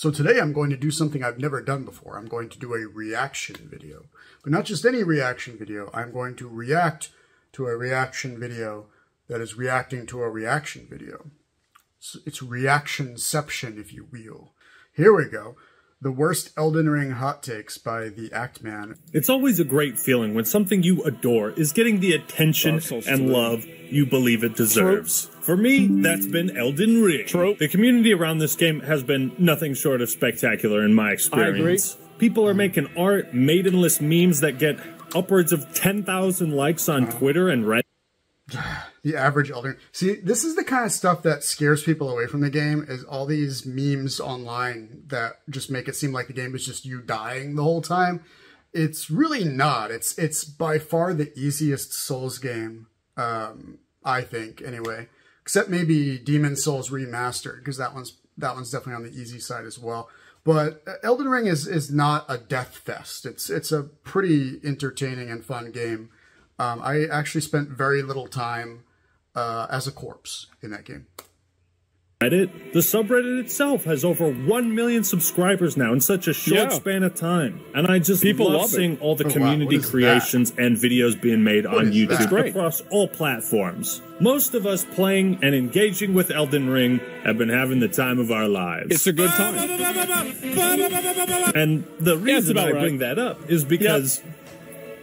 So today I'm going to do something I've never done before. I'm going to do a reaction video. But not just any reaction video. I'm going to react to a reaction video that is reacting to a reaction video. It's reactionception, if you will. Here we go. The worst Elden Ring hot takes by the Act Man. It's always a great feeling when something you adore is getting the attention and love you believe it deserves. True. For me, that's been Elden Ring. True. The community around this game has been nothing short of spectacular in my experience. I agree. People are making art, maidenless memes that get upwards of 10,000 likes on Twitter and Reddit. The average Elden Ring. See, this is the kind of stuff that scares people away from the game, is all these memes online that just make it seem like the game is just you dying the whole time. It's really not. It's by far the easiest Souls game, I think, anyway. Except maybe Demon's Souls Remastered, because that one's definitely on the easy side as well. But Elden Ring is not a death fest. It's a pretty entertaining and fun game. I actually spent very little time as a corpse in that game. Reddit, the subreddit itself has over 1 million subscribers now in such a short span of time. And I just love seeing all the community creations and videos being made on YouTube across all platforms. Most of us playing and engaging with Elden Ring have been having the time of our lives. It's a good time. And the reason I bring that up is because...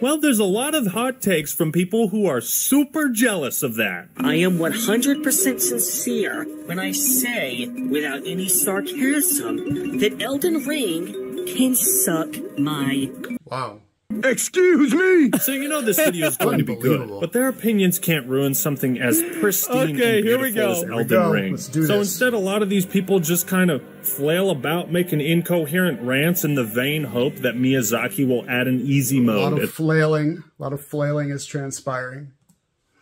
well, there's a lot of hot takes from people who are super jealous of that. I am 100% sincere when I say, without any sarcasm, that Elden Ring can suck my... Wow. Excuse me! So you know this video is going to be good, but their opinions can't ruin something as pristine and beautiful as Elden Ring. Let's do this. So instead, a lot of these people just kind of flail about making incoherent rants in the vain hope that Miyazaki will add an easy mode. A lot of flailing is transpiring.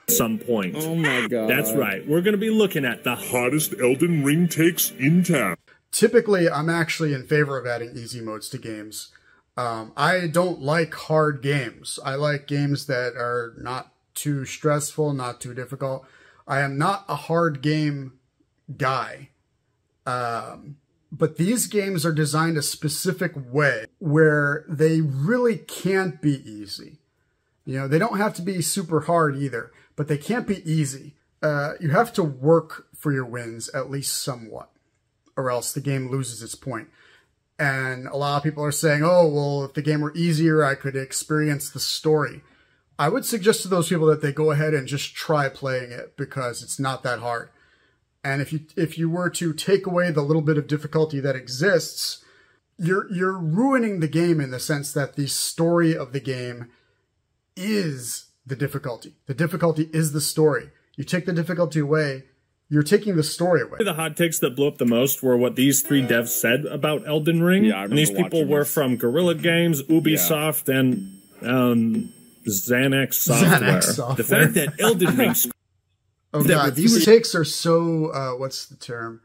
At some point. Oh my god. That's right. We're going to be looking at the hottest Elden Ring takes in town. Typically, I'm actually in favor of adding easy modes to games. I don't like hard games. I like games that are not too stressful, not too difficult. I am not a hard game guy. But these games are designed a specific way where they really can't be easy. You know, they don't have to be super hard either, but they can't be easy. You have to work for your wins at least somewhat, or else the game loses its point. And a lot of people are saying, oh, well, if the game were easier, I could experience the story. I would suggest to those people that they go ahead and just try playing it, because it's not that hard. And if you were to take away the little bit of difficulty that exists, you're ruining the game in the sense that the story of the game is the difficulty. The difficulty is the story. You take the difficulty away, you're taking the story away. The hot takes that blew up the most were what these three devs said about Elden Ring. Yeah, and these people were from Guerrilla Games, Ubisoft, and Xanax Software. The fact that Elden Ring... oh god, these takes are so, what's the term?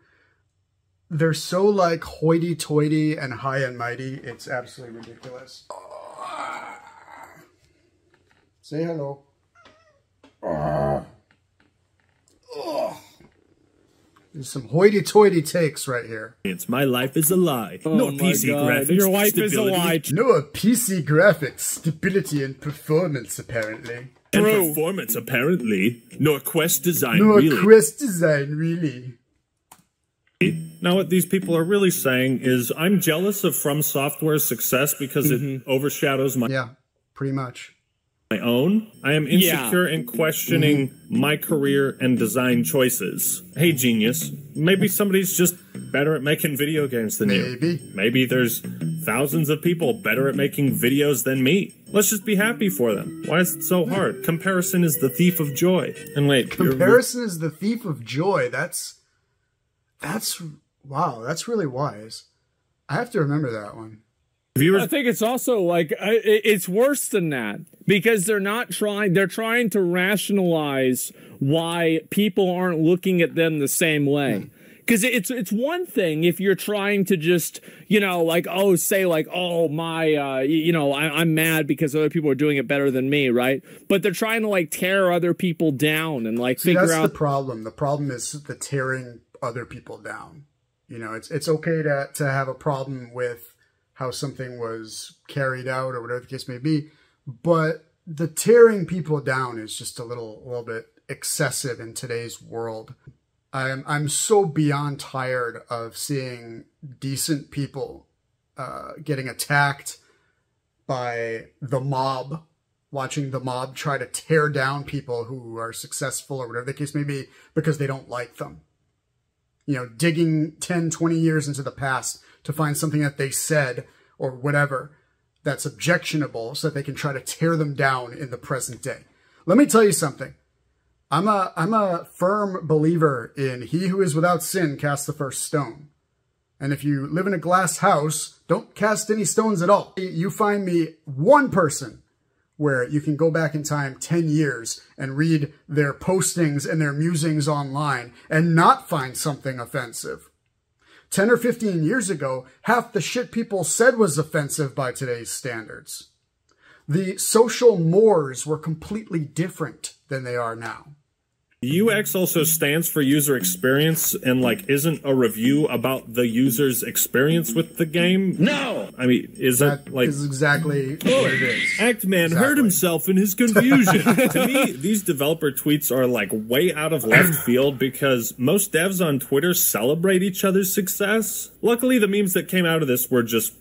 They're so like hoity-toity and high and mighty, it's absolutely ridiculous. Say hello. There's some hoity-toity takes right here. It's my life is a lie. Oh no PC graphics. Your life stability. is a lie. No PC graphics, stability, and performance, apparently. And performance, apparently. Nor quest design, Nor really. quest design, really. Now, what these people are really saying is, I'm jealous of From Software's success because it overshadows my... Yeah, pretty much. My own. I am insecure and questioning my career and design choices. Hey, genius, maybe somebody's just better at making video games than you. Maybe there's thousands of people better at making videos than me. Let's just be happy for them. Why is it so hard? Comparison is the thief of joy. And wait, comparison is the thief of joy. That's wow, that's really wise. I have to remember that one. I think it's also like it's worse than that, because they're trying to rationalize why people aren't looking at them the same way. Because it's one thing if you're trying to just, you know, like, oh, say like, oh, my, you know, I'm mad because other people are doing it better than me, right? But they're trying to like tear other people down and like figure out. That's the problem. The problem is the tearing other people down. You know, it's okay to have a problem with how something was carried out or whatever the case may be, but the tearing people down is just a little bit excessive in today's world. I'm so beyond tired of seeing decent people getting attacked by the mob, watching the mob try to tear down people who are successful or whatever the case may be because they don't like them. You know, digging 10, 20 years into the past to find something that they said or whatever that's objectionable so that they can try to tear them down in the present day. Let me tell you something. I'm a firm believer in he who is without sin cast the first stone. And if you live in a glass house, don't cast any stones at all. You find me one person where you can go back in time 10 years and read their postings and their musings online and not find something offensive. 10 or 15 years ago, half the shit people said was offensive by today's standards. The social mores were completely different than they are now. UX also stands for user experience and, like, isn't a review about the user's experience with the game. No! I mean, that is exactly what it is. Actman heard himself in his confusion. To me, these developer tweets are, like, way out of left field because most devs on Twitter celebrate each other's success. Luckily, the memes that came out of this were just...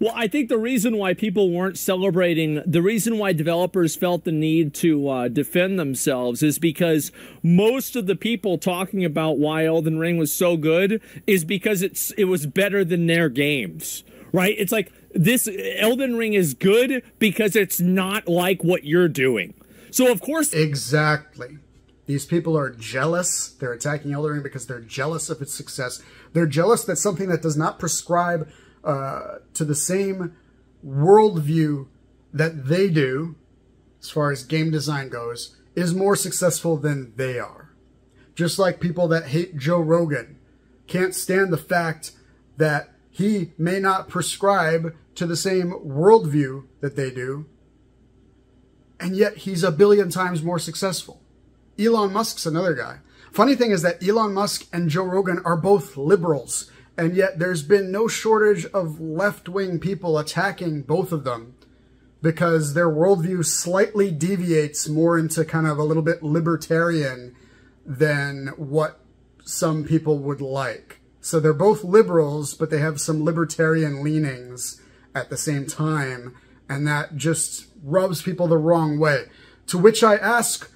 Well, I think the reason why people weren't celebrating, the reason why developers felt the need to defend themselves is because most of the people talking about why Elden Ring was so good is because it was better than their games, right? It's like, this Elden Ring is good because it's not like what you're doing. So, of course... Exactly. These people are jealous. They're attacking Elden Ring because they're jealous of its success. They're jealous that something that does not prescribe to the same worldview that they do, as far as game design goes, is more successful than they are. Just like people that hate Joe Rogan can't stand the fact that he may not prescribe to the same worldview that they do, and yet he's a billion times more successful. Elon Musk's another guy. Funny thing is that Elon Musk and Joe Rogan are both liberals, and yet there's been no shortage of left-wing people attacking both of them because their worldview slightly deviates more into kind of a little bit libertarian than what some people would like. So they're both liberals, but they have some libertarian leanings at the same time, and that just rubs people the wrong way. To which I ask,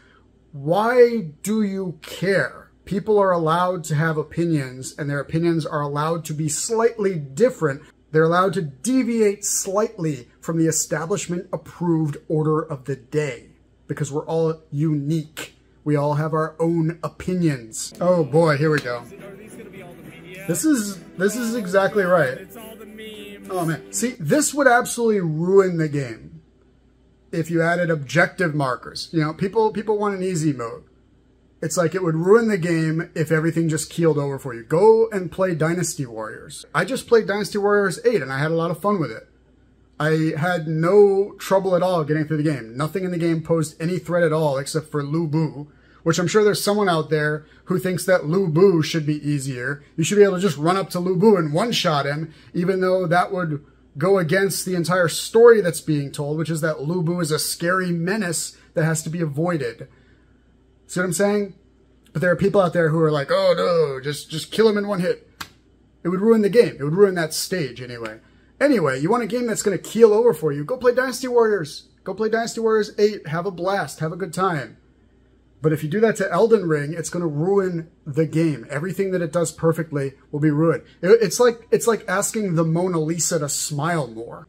why do you care? People are allowed to have opinions, and their opinions are allowed to be slightly different. They're allowed to deviate slightly from the establishment-approved order of the day, because we're all unique. We all have our own opinions. Oh boy, here we go. This is exactly right. Oh man, see, this would absolutely ruin the game if you added objective markers. You know, people want an easy mode. It's like it would ruin the game if everything just keeled over for you. Go and play Dynasty Warriors. I just played Dynasty Warriors 8 and I had a lot of fun with it. I had no trouble at all getting through the game. Nothing in the game posed any threat at all except for Lu Bu, which I'm sure there's someone out there who thinks that Lu Bu should be easier. You should be able to just run up to Lu Bu and one-shot him, even though that would go against the entire story that's being told, which is that Lu Bu is a scary menace that has to be avoided. See what I'm saying? But there are people out there who are like, oh no, just kill him in one hit. It would ruin the game. It would ruin that stage anyway. Anyway, you want a game that's going to keel over for you, go play Dynasty Warriors. Go play Dynasty Warriors 8. Have a blast. Have a good time. But if you do that to Elden Ring, it's going to ruin the game. Everything that it does perfectly will be ruined. It's like asking the Mona Lisa to smile more.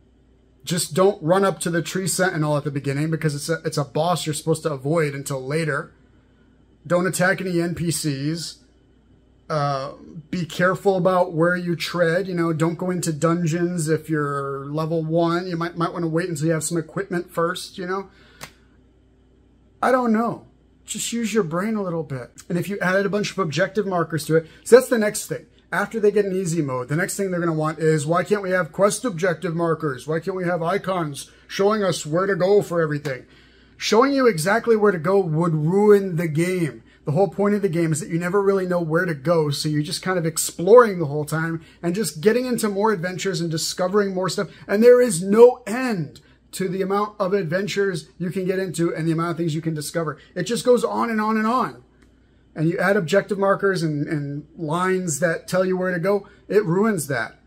Just don't run up to the tree sentinel at the beginning because it's a boss you're supposed to avoid until later. Don't attack any NPCs. Be careful about where you tread. You know, don't go into dungeons if you're level 1. You might want to wait until you have some equipment first, you know. I don't know. Just use your brain a little bit. And if you added a bunch of objective markers to it, so that's the next thing. After they get in easy mode, the next thing they're going to want is, why can't we have quest objective markers? Why can't we have icons showing us where to go for everything? Showing you exactly where to go would ruin the game. The whole point of the game is that you never really know where to go, so you're just kind of exploring the whole time and just getting into more adventures and discovering more stuff. And there is no end to the amount of adventures you can get into and the amount of things you can discover. It just goes on and on and on. And you add objective markers and lines that tell you where to go, it ruins that.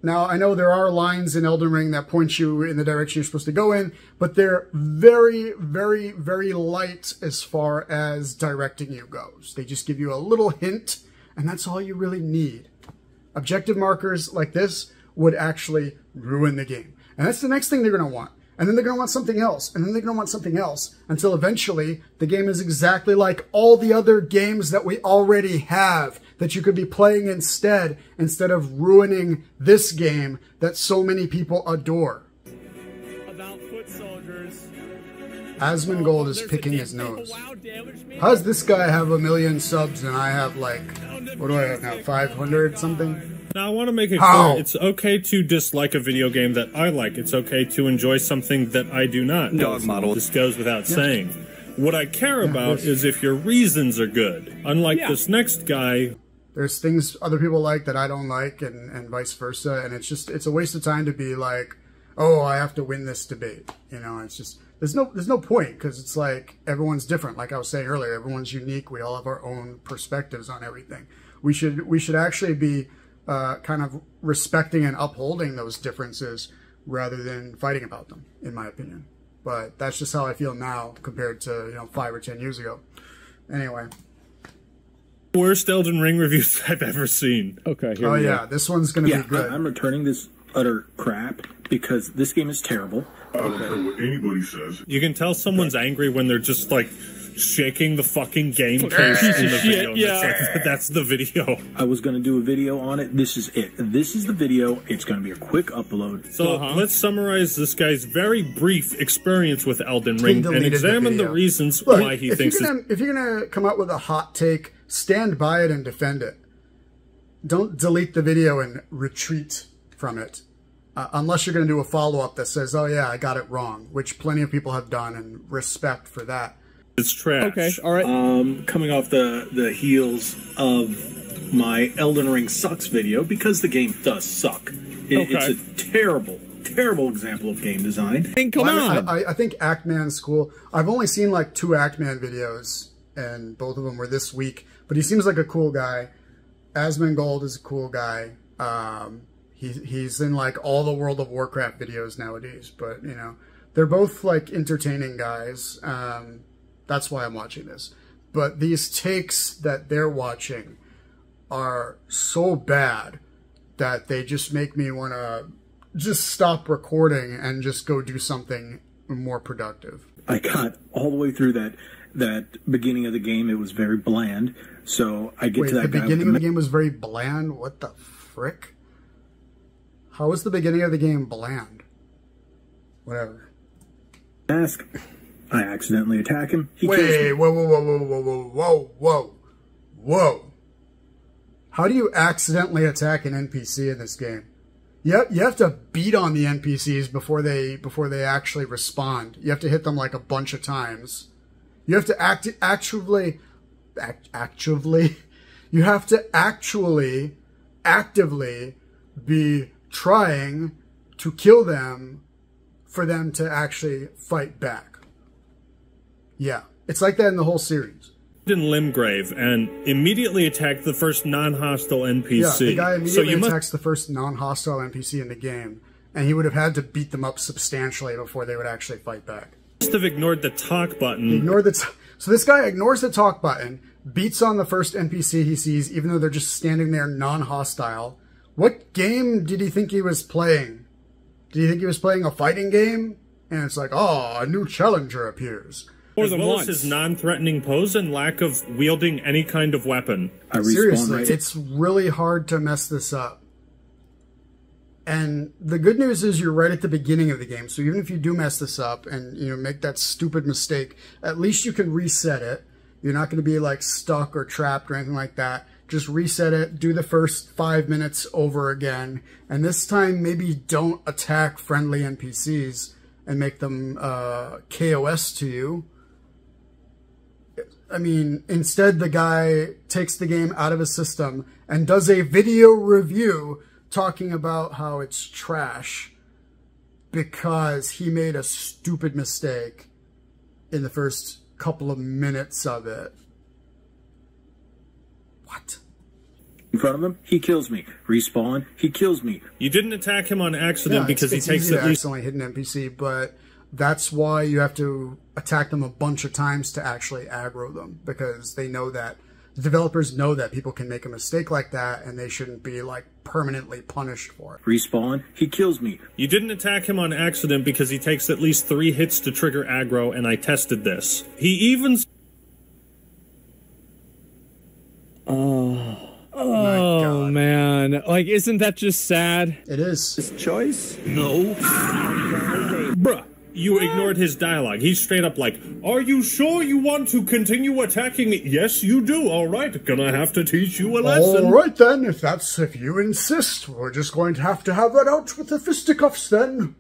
Now, I know there are lines in Elden Ring that point you in the direction you're supposed to go in, but they're very, very, very light as far as directing you goes. They just give you a little hint, and that's all you really need. Objective markers like this would actually ruin the game. And that's the next thing they're going to want. And then they're going to want something else, and then they're going to want something else, until eventually the game is exactly like all the other games that we already have that you could be playing instead of ruining this game that so many people adore. About foot soldiers. Asmongold is picking his nose. How does this guy have 1 million subs and I have like, what do I have now, 500 something? Now, I want to make it clear, it's okay to dislike a video game that I like. It's okay to enjoy something that I do not. Dog model. This goes without saying. What I care about is if your reasons are good. Unlike this next guy. There's things other people like that I don't like, and vice versa, and it's a waste of time to be like, oh, I have to win this debate. You know, it's just, there's no point, because it's like, everyone's different. Like I was saying earlier, everyone's unique. We all have our own perspectives on everything. We should actually be kind of respecting and upholding those differences rather than fighting about them, in my opinion. But that's just how I feel now compared to, you know, 5 or 10 years ago. Anyway. Worst Elden Ring reviews I've ever seen. Okay, here we go. This one's going to be good. I'm returning this utter crap because this game is terrible. I don't care what anybody says. You can tell someone's angry when they're just like shaking the fucking game case in the video. Yeah. That's the video. I was going to do a video on it. This is it. This is the video. It's going to be a quick upload. So let's summarize this guy's very brief experience with Elden Ring and examine the reasons why he thinks if you're going to come out with a hot take, stand by it and defend it. Don't delete the video and retreat from it. Unless you're going to do a follow-up that says, oh yeah, I got it wrong, which plenty of people have done, and respect for that. It's trash. Okay, all right. Coming off the heels of my Elden Ring sucks video, because the game does suck. It's a terrible example of game design. Come on! I think Actman's cool. I've only seen like 2 Actman videos, and both of them were this week. But he seems like a cool guy. Asmongold is a cool guy. He's in like all the World of Warcraft videos nowadays. But, you know, they're both like entertaining guys. That's why I'm watching this. But these takes that they're watching are so bad that they just make me want to just stop recording and just go do something more productive. I got all the way through that beginning of the game. It was very bland. So I get to that guy. The beginning of the game was very bland? What the frick? How was the beginning of the game bland? Whatever. Mask. I accidentally attack him. He kills Wait, me. whoa. How do you accidentally attack an NPC in this game? You have to beat on the NPCs before they actually respond. You have to hit them like a bunch of times. You have to actively be trying to kill them for them to actually fight back. Yeah, it's like that in the whole series. In Limgrave and immediately attacked the first non-hostile NPC. Yeah, the guy immediately attacks the first non-hostile NPC in the game, and he would have had to beat them up substantially before they would actually fight back. Must have ignored the talk button. So this guy ignores the talk button, beats on the first NPC he sees, even though they're just standing there non-hostile. What game did he think he was playing? Did he think he was playing a fighting game? And it's like, oh, a new challenger appears. As well as his non-threatening pose and lack of wielding any kind of weapon. Seriously, it's really hard to mess this up. And the good news is you're right at the beginning of the game, so even if you do mess this up and make that stupid mistake, at least you can reset it. You're not going to be like stuck or trapped or anything like that. Just reset it, do the first 5 minutes over again, and this time maybe don't attack friendly NPCs and make them KOS to you. I mean, instead the guy takes the game out of his system and does a video review talking about how it's trash because he made a stupid mistake in the first couple of minutes of it. What? In front of him, he kills me. Respawn, he kills me. You didn't attack him on accident because he takes at least accidentally hit an NPC, but that's why you have to attack them a bunch of times to actually aggro them, because they know that the developers know that people can make a mistake like that and they shouldn't be like permanently punished for it. Respawn, he kills me. You didn't attack him on accident because he takes at least 3 hits to trigger aggro, and I tested this. He even... Oh man, like, isn't that just sad? It is. His choice? No. Bruh, you ignored his dialogue. He's straight up like, are you sure you want to continue attacking me? Yes, you do. All right, gonna have to teach you a lesson. All right then, if you insist, we're just going to have that out with the fisticuffs then.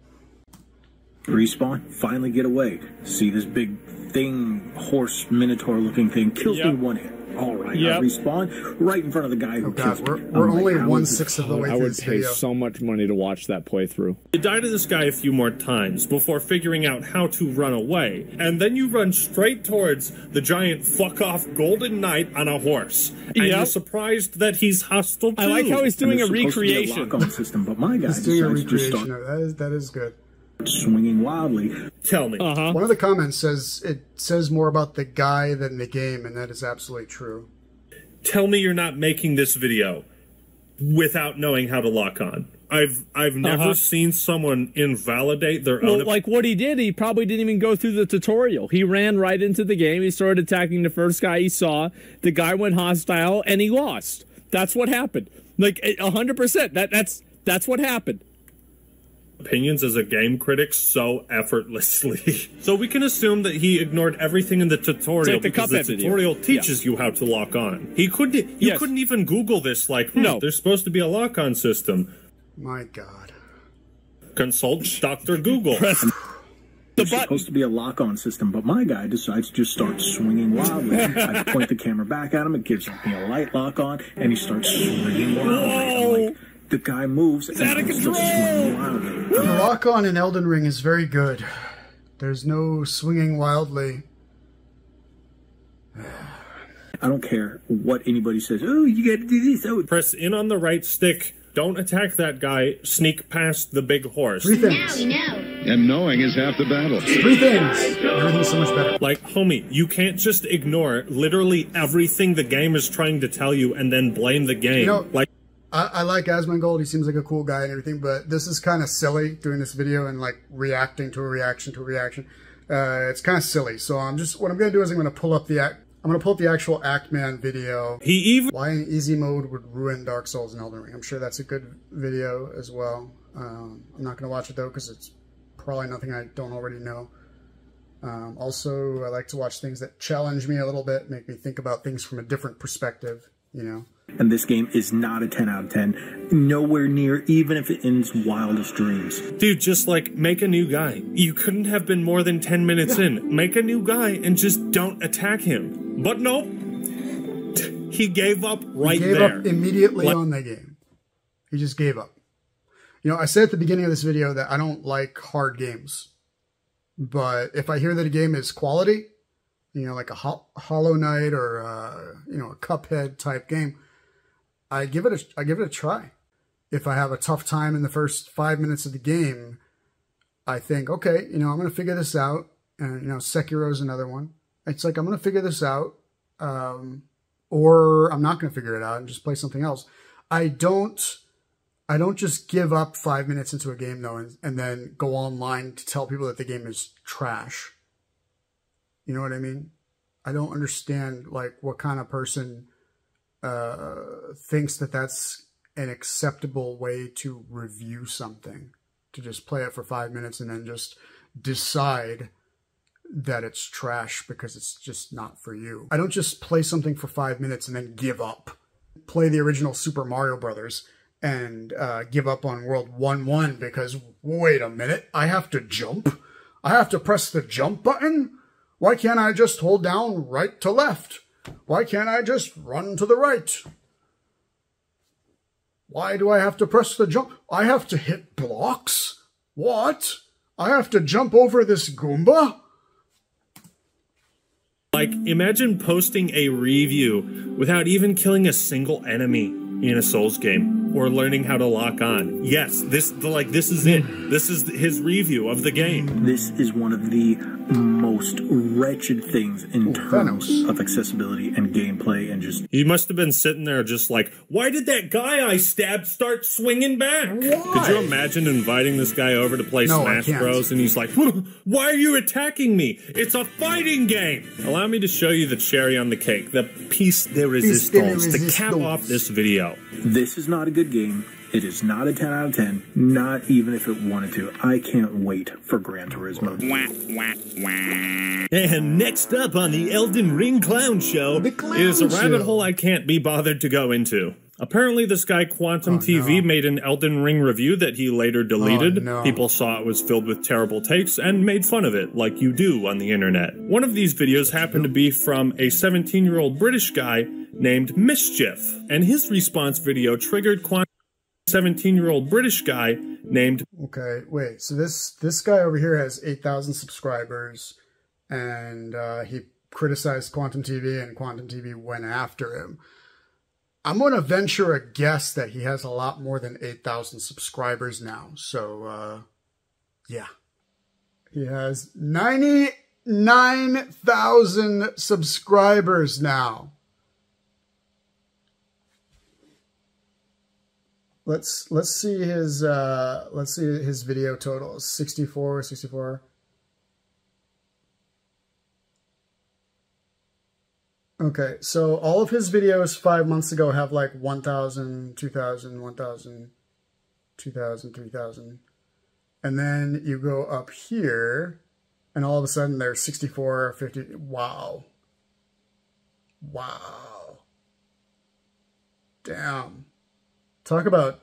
Respawn, finally get away. See this big thing, horse, minotaur-looking thing, kills me in 1 hit. All right, I respawn right in front of the guy who kills me. We're only 1/6 of the way through this video. I would pay so much money to watch that playthrough. You die to this guy a few more times before figuring out how to run away, and then you run straight towards the giant fuck-off golden knight on a horse. And you're surprised that he's hostile too. I like how he's doing a recreation. Lock-on system, but my guy he's doing a recreation. That is good. Swinging wildly. Tell me. One of the comments says it says more about the guy than the game, and that is absolutely true. Tell me you're not making this video without knowing how to lock on. I've never seen someone invalidate their own. Like what he did, he probably didn't even go through the tutorial. He ran right into the game. He started attacking the first guy he saw. The guy went hostile, and he lost. That's what happened. Like 100%. That's what happened. Opinions as a game critic so effortlessly. So we can assume that he ignored everything in the tutorial because the tutorial teaches you how to lock on. He couldn't. You couldn't even Google this. Like, no, there's supposed to be a lock-on system. My God. Consult Dr. Google. There's supposed to be a lock-on system, but my guy decides to just start swinging wildly. I point the camera back at him. It gives me a light lock-on, and he starts swinging wildly. Like, the guy moves and out of control. The lock-on in Elden Ring is very good. There's no swinging wildly. I don't care what anybody says. Oh, you got to do this. Oh. Press in on the right stick. Don't attack that guy. Sneak past the big horse. 3 things. Now we know. And knowing is half the battle. 3 things. Everything's so much better. Like, homie, you can't just ignore literally everything the game is trying to tell you and then blame the game. You know, like, I like Asmongold. He seems like a cool guy and everything, but this is kind of silly doing this video and like reacting to a reaction to a reaction. It's kind of silly. So what I'm going to do is I'm going to pull up the actual Actman video. Why an easy mode would ruin Dark Souls and Elden Ring. I'm sure that's a good video as well. I'm not going to watch it though because it's probably nothing I don't already know. Also, I like to watch things that challenge me a little bit, make me think about things from a different perspective, you know. And this game is not a 10 out of 10. Nowhere near, even if it ends wildest dreams. Dude, just like, make a new guy. You couldn't have been more than 10 minutes in. Make a new guy and just don't attack him. But no, he gave up right there. He gave up immediately on the game. He just gave up. You know, I said at the beginning of this video that I don't like hard games. But if I hear that a game is quality, you know, like a Hollow Knight or, you know, a Cuphead type game, I give it a try. If I have a tough time in the first 5 minutes of the game, I think, okay, you know, I'm going to figure this out. And, you know, Sekiro's another one. It's like, I'm going to figure this out. Or I'm not going to figure it out and just play something else. I don't just give up 5 minutes into a game, though, and then go online to tell people that the game is trash. You know what I mean? I don't understand, like, what kind of person thinks that that's an acceptable way to review something. To just play it for 5 minutes and then just decide that it's trash because it's just not for you. I don't just play something for 5 minutes and then give up. Play the original Super Mario Brothers and give up on World 1-1 because, wait a minute, I have to jump? I have to press the jump button? Why can't I just hold down right to left? Why can't I just run to the right? Why do I have to press the jump? I have to hit blocks? What? I have to jump over this Goomba? Like, imagine posting a review without even killing a single enemy in a Souls game, or learning how to lock on. Yes, this is it. This is his review of the game. This is one of the most wretched things in terms of accessibility and gameplay, and just... He must have been sitting there just like, why did that guy I stabbed start swinging back? Why? Could you imagine inviting this guy over to play Smash Bros? And he's like, why are you attacking me? It's a fighting game! Allow me to show you the cherry on the cake, the piece de resistance, to cap off this video. This is not a good game. It is not a 10 out of 10, not even if it wanted to. I can't wait for Gran Turismo. And next up on the Elden Ring Clown Show is a rabbit hole I can't be bothered to go into. Apparently this guy Quantum TV made an Elden Ring review that he later deleted. People saw it was filled with terrible takes and made fun of it, like you do on the internet. One of these videos happened to be from a 17-year-old British guy named Mischief, and his response video triggered Quantum 17-year-old British guy named... Okay, wait, so this guy over here has 8,000 subscribers, and he criticized Quantum TV, and Quantum TV went after him. I'm going to venture a guess that he has a lot more than 8,000 subscribers now, so, yeah. He has 99,000 subscribers now. Let's see his video totals. 64. Okay, so all of his videos 5 months ago have like 1,000, 2,000, 1,000, 2,000, 3,000. And then you go up here and all of a sudden there's 64, 50. Wow. Wow. Damn. Talk about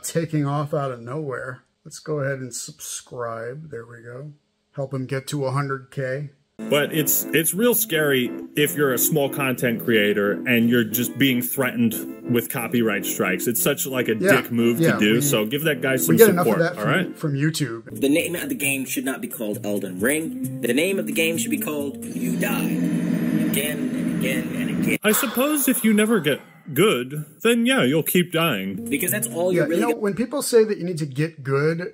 taking off out of nowhere. Let's go ahead and subscribe. There we go. Help him get to 100K. But it's real scary if you're a small content creator and you're just being threatened with copyright strikes. It's such like a dick move to do. So give that guy some support. Enough of that from YouTube. The name of the game should not be called Elden Ring. The name of the game should be called You Die. Again and again and again. I suppose if you never get good, then yeah, you'll keep dying. Because that's all you're really... You know, when people say that you need to get good,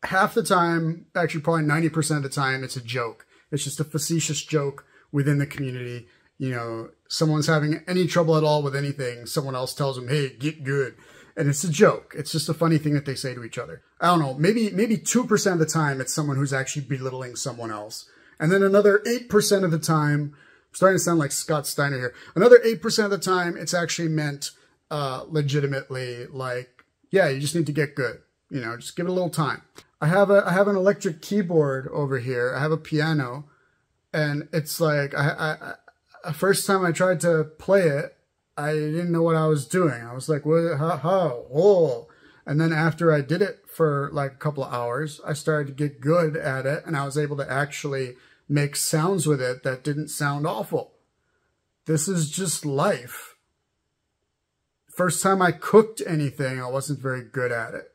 half the time, actually probably 90% of the time, it's a joke. It's just a facetious joke within the community. You know, someone's having any trouble at all with anything, someone else tells them, hey, get good. And it's a joke. It's just a funny thing that they say to each other. I don't know, maybe 2% of the time it's someone who's actually belittling someone else. And then another 8% of the time, I'm starting to sound like Scott Steiner here, another 8% of the time it's actually meant legitimately, like, yeah, you just need to get good. You know, just give it a little time. I have an electric keyboard over here. I have a piano, and it's like first time I tried to play it, I didn't know what I was doing. I was like, what? How? Oh! And then after I did it for like a couple of hours, I started to get good at it, and I was able to actually make sounds with it that didn't sound awful. This is just life. First time I cooked anything, I wasn't very good at it.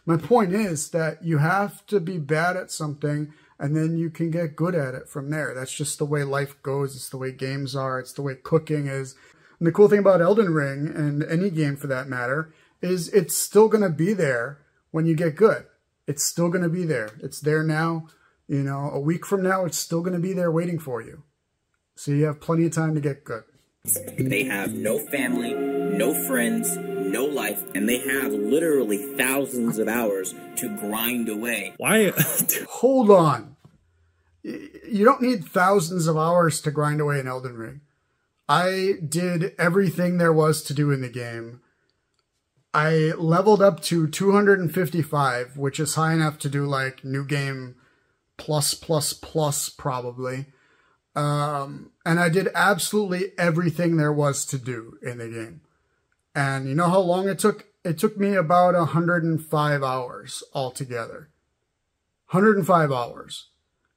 My point is that you have to be bad at something and then you can get good at it from there. That's just the way life goes. It's the way games are. It's the way cooking is. And the cool thing about Elden Ring, and any game for that matter, is it's still going to be there when you get good. It's still going to be there. It's there now. You know, a week from now, it's still going to be there waiting for you. So you have plenty of time to get good. They have no family, no friends, no life, and they have literally thousands of hours to grind away. Why? Hold on. You don't need thousands of hours to grind away in Elden Ring. I did everything there was to do in the game. I leveled up to 255, which is high enough to do like new game plus probably. And I did absolutely everything there was to do in the game. And you know how long it took? It took me about 105 hours altogether. 105 hours.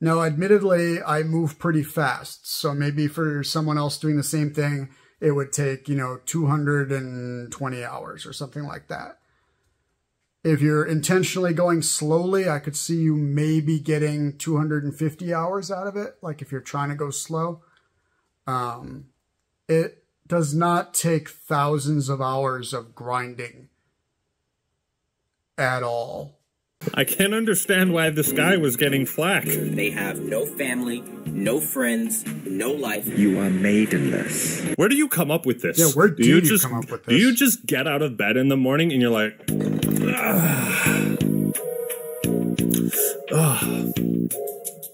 Now, admittedly, I move pretty fast. So maybe for someone else doing the same thing, it would take, 220 hours or something like that. If you're intentionally going slowly, I could see you maybe getting 250 hours out of it. Like if you're trying to go slow. It does not take thousands of hours of grinding at all. I can't understand why this guy was getting flack. They have no family, no friends, no life. You are maidenless. Where do you come up with this? Yeah, where do you come up with this? Do you just get out of bed in the morning and you're like,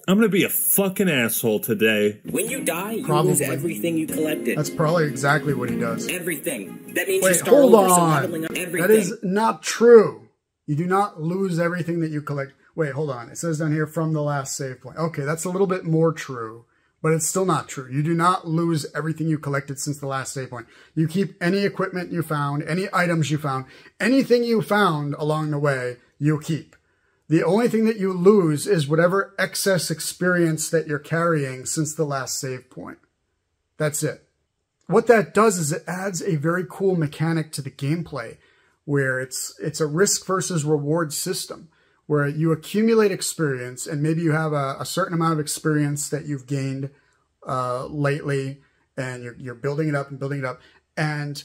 I'm gonna be a fucking asshole today. When you die, you Probably. lose everything you collected. That's probably exactly what he does. Everything. That means Wait, you start hold over, so on. leveling up everything. That is not true. You do not lose everything that you collect. Wait, hold on. It says down here from the last save point. Okay, that's a little bit more true, but it's still not true. You do not lose everything you collected since the last save point. You keep any equipment you found, any items you found, anything you found along the way, you keep. The only thing that you lose is whatever excess experience that you're carrying since the last save point. That's it. What that does is it adds a very cool mechanic to the gameplay, where it's a risk versus reward system, where you accumulate experience, and maybe you have a certain amount of experience that you've gained lately, and you're building it up and building it up. And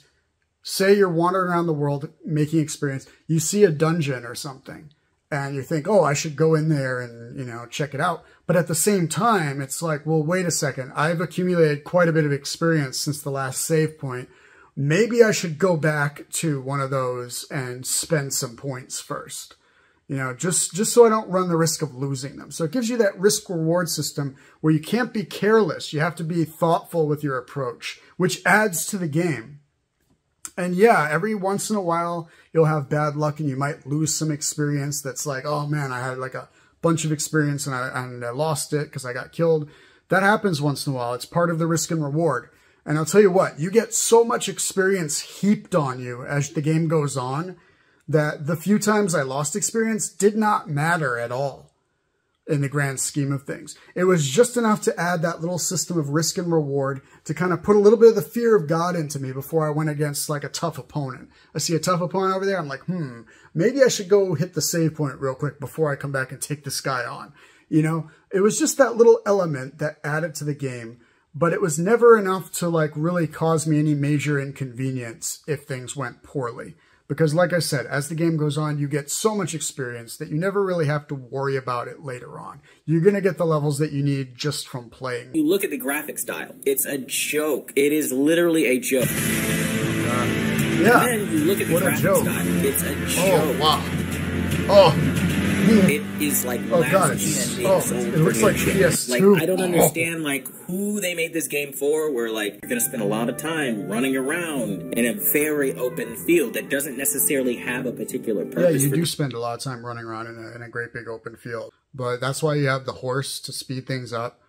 say you're wandering around the world making experience, you see a dungeon or something, and you think, oh, I should go in there and, check it out. But at the same time, it's like, well, wait a second. I've accumulated quite a bit of experience since the last save point. Maybe I should go back to one of those and spend some points first, just so I don't run the risk of losing them. So it gives you that risk reward system where you can't be careless. You have to be thoughtful with your approach, which adds to the game. And yeah, every once in a while, you'll have bad luck and you might lose some experience that's like, oh man, I had like a bunch of experience and I lost it because I got killed. That happens once in a while. It's part of the risk and reward. And I'll tell you what, you get so much experience heaped on you as the game goes on that the few times I lost experience did not matter at all in the grand scheme of things. It was just enough to add that little system of risk and reward to kind of put a little bit of the fear of God into me before I went against like a tough opponent. I see a tough opponent over there. I'm like, maybe I should go hit the save point real quick before I come back and take this guy on. It was just that little element that added to the game. But it was never enough to like really cause me any major inconvenience if things went poorly. Because like I said, as the game goes on, you get so much experience that you never really have to worry about it later on. You're going to get the levels that you need just from playing. You look at the graphic style. It's a joke. It is literally a joke. Yeah. And then you look at the graphic style. It's a joke. Oh, wow. Oh. It is like it looks like PS2. Like, I don't understand who they made this game for, where you're gonna spend a lot of time running around in a very open field that doesn't necessarily have a particular purpose. Yeah, you do spend a lot of time running around in a great big open field. But that's why you have the horse to speed things up.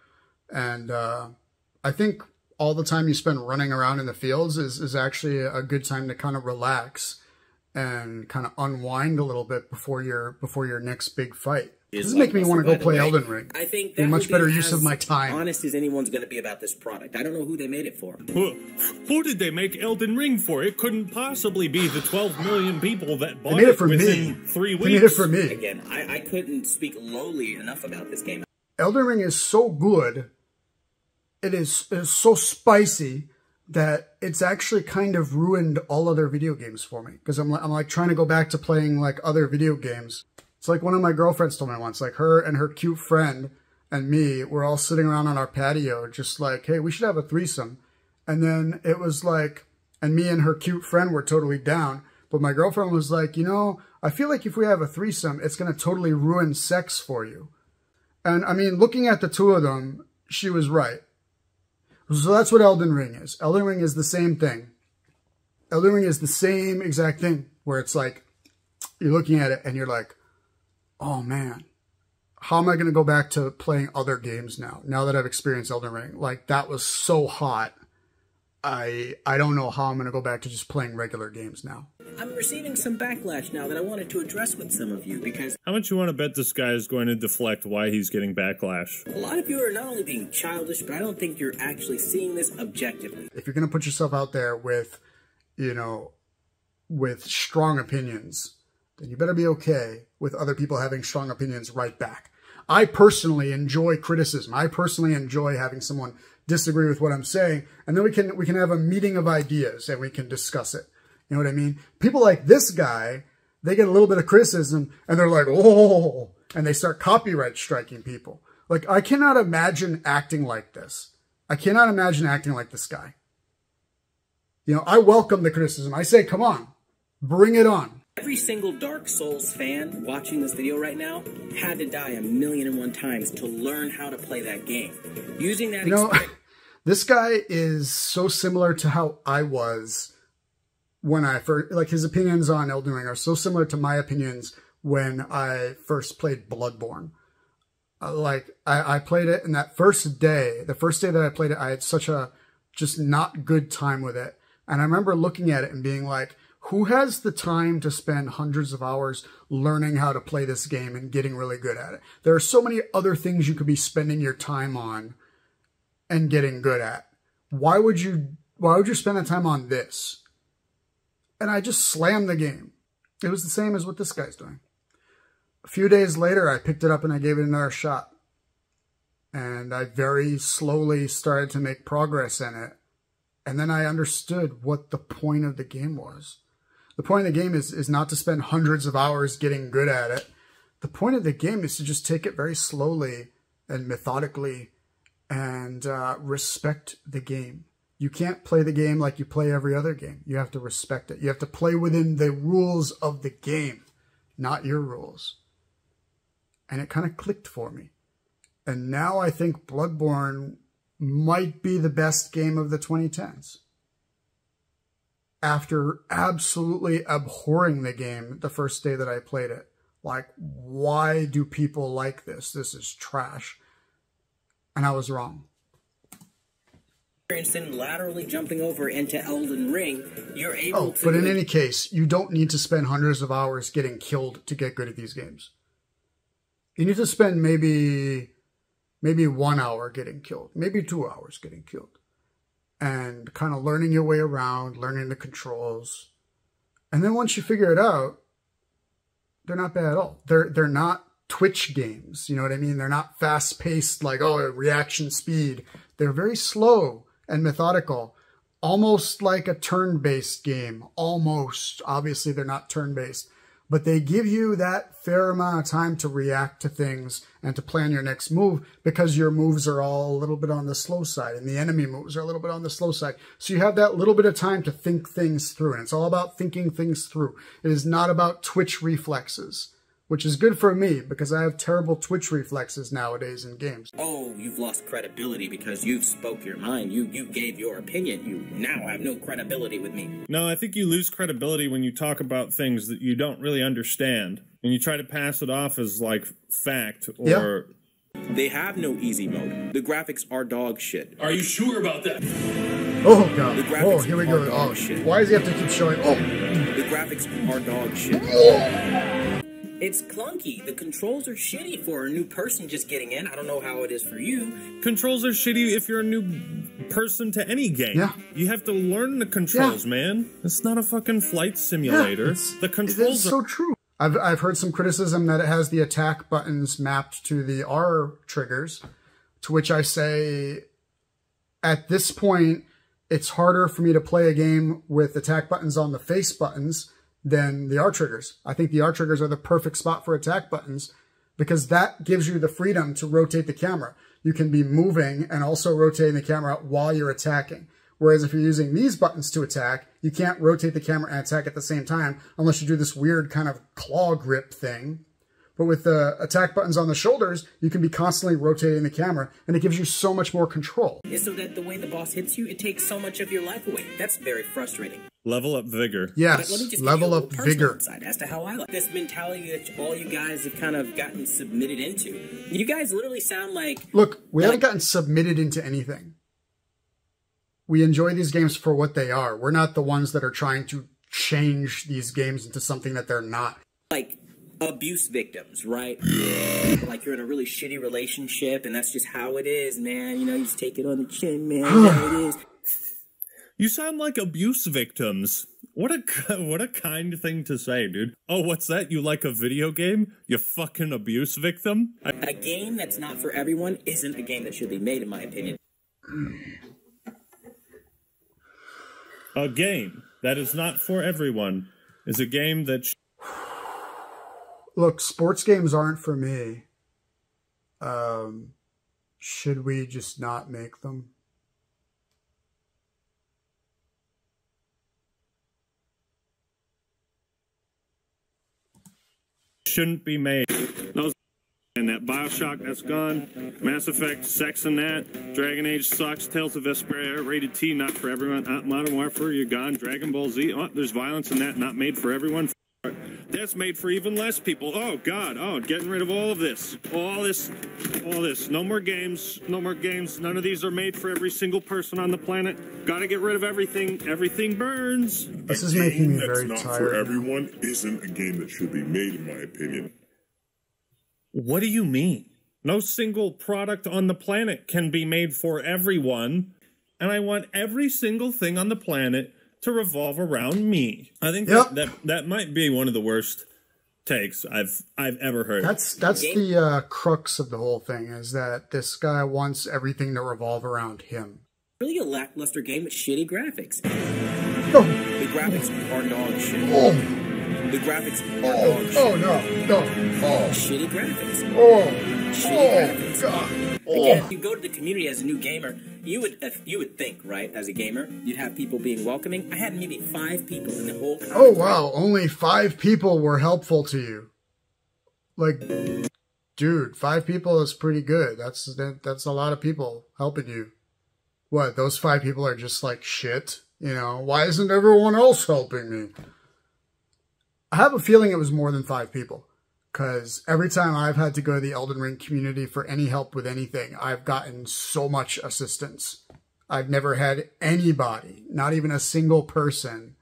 And I think all the time you spend running around in the fields is actually a good time to kind of relax and kind of unwind a little bit before your next big fight. This is making me want to go play Elden Ring. I think that would be much better use of my time. Honest as anyone's going to be about this product. I don't know who they made it for. Who did they make Elden Ring for? It couldn't possibly be the 12 million people that bought it within 3 weeks. They made it for me. Again, I couldn't speak lowly enough about this game. Elden Ring is so good. It is so spicy that it's actually kind of ruined all other video games for me. Because I'm like trying to go back to playing like other video games. It's like one of my girlfriends told me once, like her and her cute friend and me were all sitting around on our patio just like, hey, we should have a threesome. And then it was like, and me and her cute friend were totally down. But my girlfriend was like, I feel like if we have a threesome, it's going to totally ruin sex for you. And I mean, looking at the two of them, she was right. So that's what Elden Ring is. Elden Ring is the same thing. Elden Ring is the same exact thing where it's like, you're looking at it and you're like, oh man, how am I going to go back to playing other games now that I've experienced Elden Ring? Like, that was so hot. I don't know how I'm going to go back to just playing regular games now. I'm receiving some backlash now that I wanted to address with some of you because How much you want to bet this guy is going to deflect why he's getting backlash? a lot of you are not only being childish, but I don't think you're actually seeing this objectively. If you're going to put yourself out there with, you know, with strong opinions, then you better be okay with other people having strong opinions right back. I personally enjoy criticism. I personally enjoy having someone disagree with what I'm saying, and then we can have a meeting of ideas and we can discuss it. You know what I mean? People like this guy, they get a little bit of criticism and they're like, oh, and they start copyright striking people. Like, I cannot imagine acting like this. I cannot imagine acting like this guy. You know, I welcome the criticism. I say, come on, bring it on. Every single Dark Souls fan watching this video right now had to die 1,000,001 times to learn how to play that game. Using that this guy is so similar to how I was when I first, like, his opinions on Elden Ring are so similar to my opinions when I first played Bloodborne. I played it, and that first day, the first day that I played it, I had such a just not good time with it. And I remember looking at it and being like, who has the time to spend hundreds of hours learning how to play this game and getting really good at it? There are so many other things you could be spending your time on and getting good at. Why would you spend the time on this? And I just slammed the game. It was the same as what this guy's doing. A few days later, I picked it up and I gave it another shot. And I very slowly started to make progress in it. And then I understood what the point of the game was. The point of the game is not to spend hundreds of hours getting good at it. The point of the game is to just take it very slowly and methodically and respect the game. You can't play the game like you play every other game. You have to respect it. You have to play within the rules of the game, not your rules. And it kind of clicked for me. And now I think Bloodborne might be the best game of the 2010s. After absolutely abhorring the game the first day that I played it. Like, why do people like this? This is trash. And I was wrong. in laterally jumping over into Elden Ring, you're able to... But in any case, you don't need to spend hundreds of hours getting killed to get good at these games. You need to spend maybe 1 hour getting killed, maybe 2 hours getting killed. And kind of learning your way around, learning the controls. And then once you figure it out, they're not bad at all. They're not Twitch games, you know what I mean? They're not fast-paced, like, oh, reaction speed. They're very slow and methodical, almost like a turn-based game. Almost. Obviously, they're not turn-based. But they give you that fair amount of time to react to things and to plan your next move because your moves are all a little bit on the slow side and the enemy moves are a little bit on the slow side. So you have that little bit of time to think things through. And it's all about thinking things through. It is not about twitch reflexes, which is good for me because I have terrible twitch reflexes nowadays in games. Oh, you've lost credibility because you've spoke your mind. You gave your opinion. You now have no credibility with me. No, I think you lose credibility when you talk about things that you don't really understand. And you try to pass it off as, like, fact or... Yeah. They have no easy mode. The graphics are dog shit. Are you sure about that? Oh, God. Oh, here we go. Oh, shit. Why does he have to keep showing? Oh. The graphics are dog shit. It's clunky. The controls are shitty for a new person just getting in. I don't know how it is for you. Controls are shitty if you're a new person to any game. Yeah. You have to learn the controls, man. It's not a fucking flight simulator. The controls are so true. I've heard some criticism that it has the attack buttons mapped to the R triggers, to which I say, at this point, it's harder for me to play a game with attack buttons on the face buttons than the R triggers. I think the R triggers are the perfect spot for attack buttons because that gives you the freedom to rotate the camera. You can be moving and also rotating the camera while you're attacking. Whereas if you're using these buttons to attack, you can't rotate the camera and attack at the same time unless you do this weird kind of claw grip thing. But with the attack buttons on the shoulders, you can be constantly rotating the camera, and it gives you so much more control. It's so that the way the boss hits you, it takes so much of your life away. That's very frustrating. Level up vigor. Yes, level up vigor. As to how I like this mentality that all you guys have kind of gotten submitted into. You guys literally sound like... Look, we haven't gotten submitted into anything. We enjoy these games for what they are. We're not the ones that are trying to change these games into something that they're not. Like abuse victims, right? Like you're in a really shitty relationship and that's just how it is, man. You know, you just take it on the chin, man. That's how it is. You sound like abuse victims. What a kind thing to say, dude. Oh, what's that? You like a video game? You fucking abuse victim? A game that's not for everyone isn't a game that should be made, in my opinion. A game that is not for everyone is a game that... Look, sports games aren't for me. Should we just not make them? Shouldn't be made. Those and that Bioshock, that's gone. Mass Effect, sex and that. Dragon Age sucks. Tales of Vesperia, rated T, not for everyone. Modern Warfare, you're gone. Dragon Ball Z, oh, there's violence in that, not made for everyone. That's made for even less people. Oh, God. Oh, getting rid of all of this. All this. No more games. No more games. None of these are made for every single person on the planet. Gotta get rid of everything. Everything burns. This is making me very tired. That's not for everyone isn't a game that should be made, in my opinion. What do you mean? No single product on the planet can be made for everyone. And I want every single thing on the planet to revolve around me. I think that might be one of the worst takes I've ever heard. That's the crux of the whole thing, is that this guy wants everything to revolve around him. Really a lackluster game with shitty graphics. Oh. The graphics are dog shit. Oh. The graphics are dog shit. Oh, no. Oh. Shitty graphics. Oh. Shitty graphics. God. Again, if you go to the community as a new gamer, you would think, right, as a gamer, you'd have people being welcoming. I had maybe 5 people in the whole... Oh, wow. Only 5 people were helpful to you. Like, dude, 5 people is pretty good. That's a lot of people helping you. What, those 5 people are just like shit? You know, why isn't everyone else helping me? I have a feeling it was more than 5 people. Because every time I've had to go to the Elden Ring community for any help with anything, I've gotten so much assistance. I've never had anybody, not even a single person,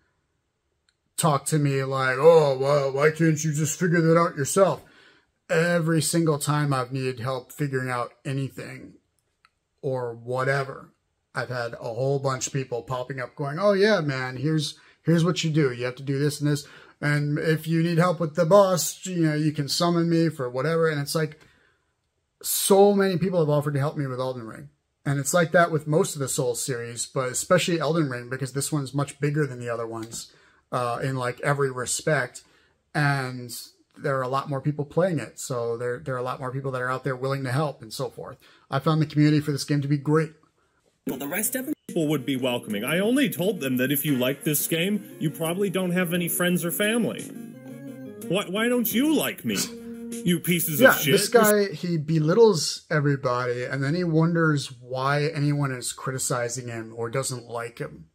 talk to me like, oh, well, why can't you just figure that out yourself? Every single time I've needed help figuring out anything or whatever, I've had a whole bunch of people popping up going, oh, yeah, man, here's what you do. You have to do this and this. And if you need help with the boss, you know, you can summon me for whatever. And it's like, so many people have offered to help me with Elden Ring. And it's like that with most of the Souls series, but especially Elden Ring, because this one's much bigger than the other ones in like every respect. And there are a lot more people playing it. So there are a lot more people that are out there willing to help and so forth. I found the community for this game to be great. Well, the rest of them... People would be welcoming. I only told them that if you like this game, you probably don't have any friends or family. Why don't you like me? You pieces of shit. Yeah, this guy, he belittles everybody, and then he wonders why anyone is criticizing him or doesn't like him.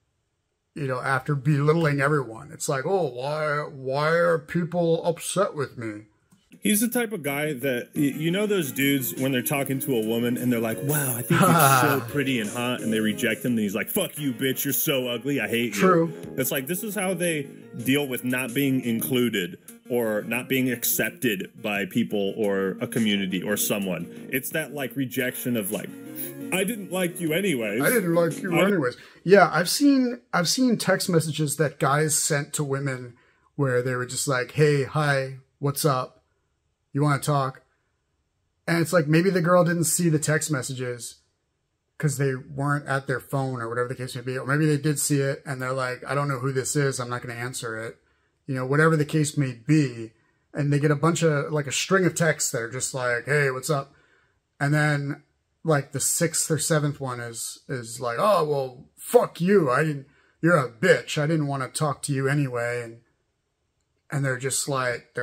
You know, after belittling everyone. It's like, oh, why are people upset with me? He's the type of guy that, you know those dudes when they're talking to a woman and they're like, wow, I think you're so pretty and hot, and they reject him, and he's like, fuck you, bitch, you're so ugly, I hate you. True. It's like, this is how they deal with not being included or not being accepted by people or a community or someone. It's that, like, rejection of, like, I didn't like you anyways. I didn't like you anyways. Yeah, I've seen text messages that guys sent to women where they were just like, hey, hi, what's up? You want to talk? And it's like, maybe the girl didn't see the text messages because they weren't at their phone or whatever the case may be. Or maybe they did see it and they're like, I don't know who this is. I'm not going to answer it. You know, whatever the case may be. And they get a bunch of, like a string of texts that are just like, hey, what's up? And then like the 6th or 7th one is like, oh, well, fuck you. You're a bitch. I didn't want to talk to you anyway. And they're just like,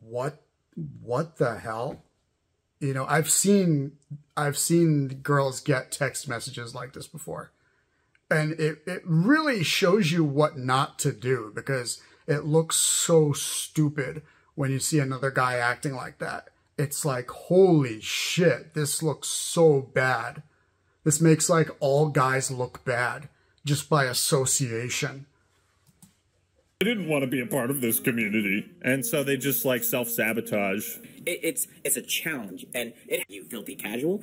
what the hell? You know, I've seen girls get text messages like this before. And it really shows you what not to do, because it looks so stupid when you see another guy acting like that. It's like, holy shit, this looks so bad. This makes like all guys look bad. just by association. I didn't want to be a part of this community, and so they just like self-sabotage. It's a challenge, and you filthy casual.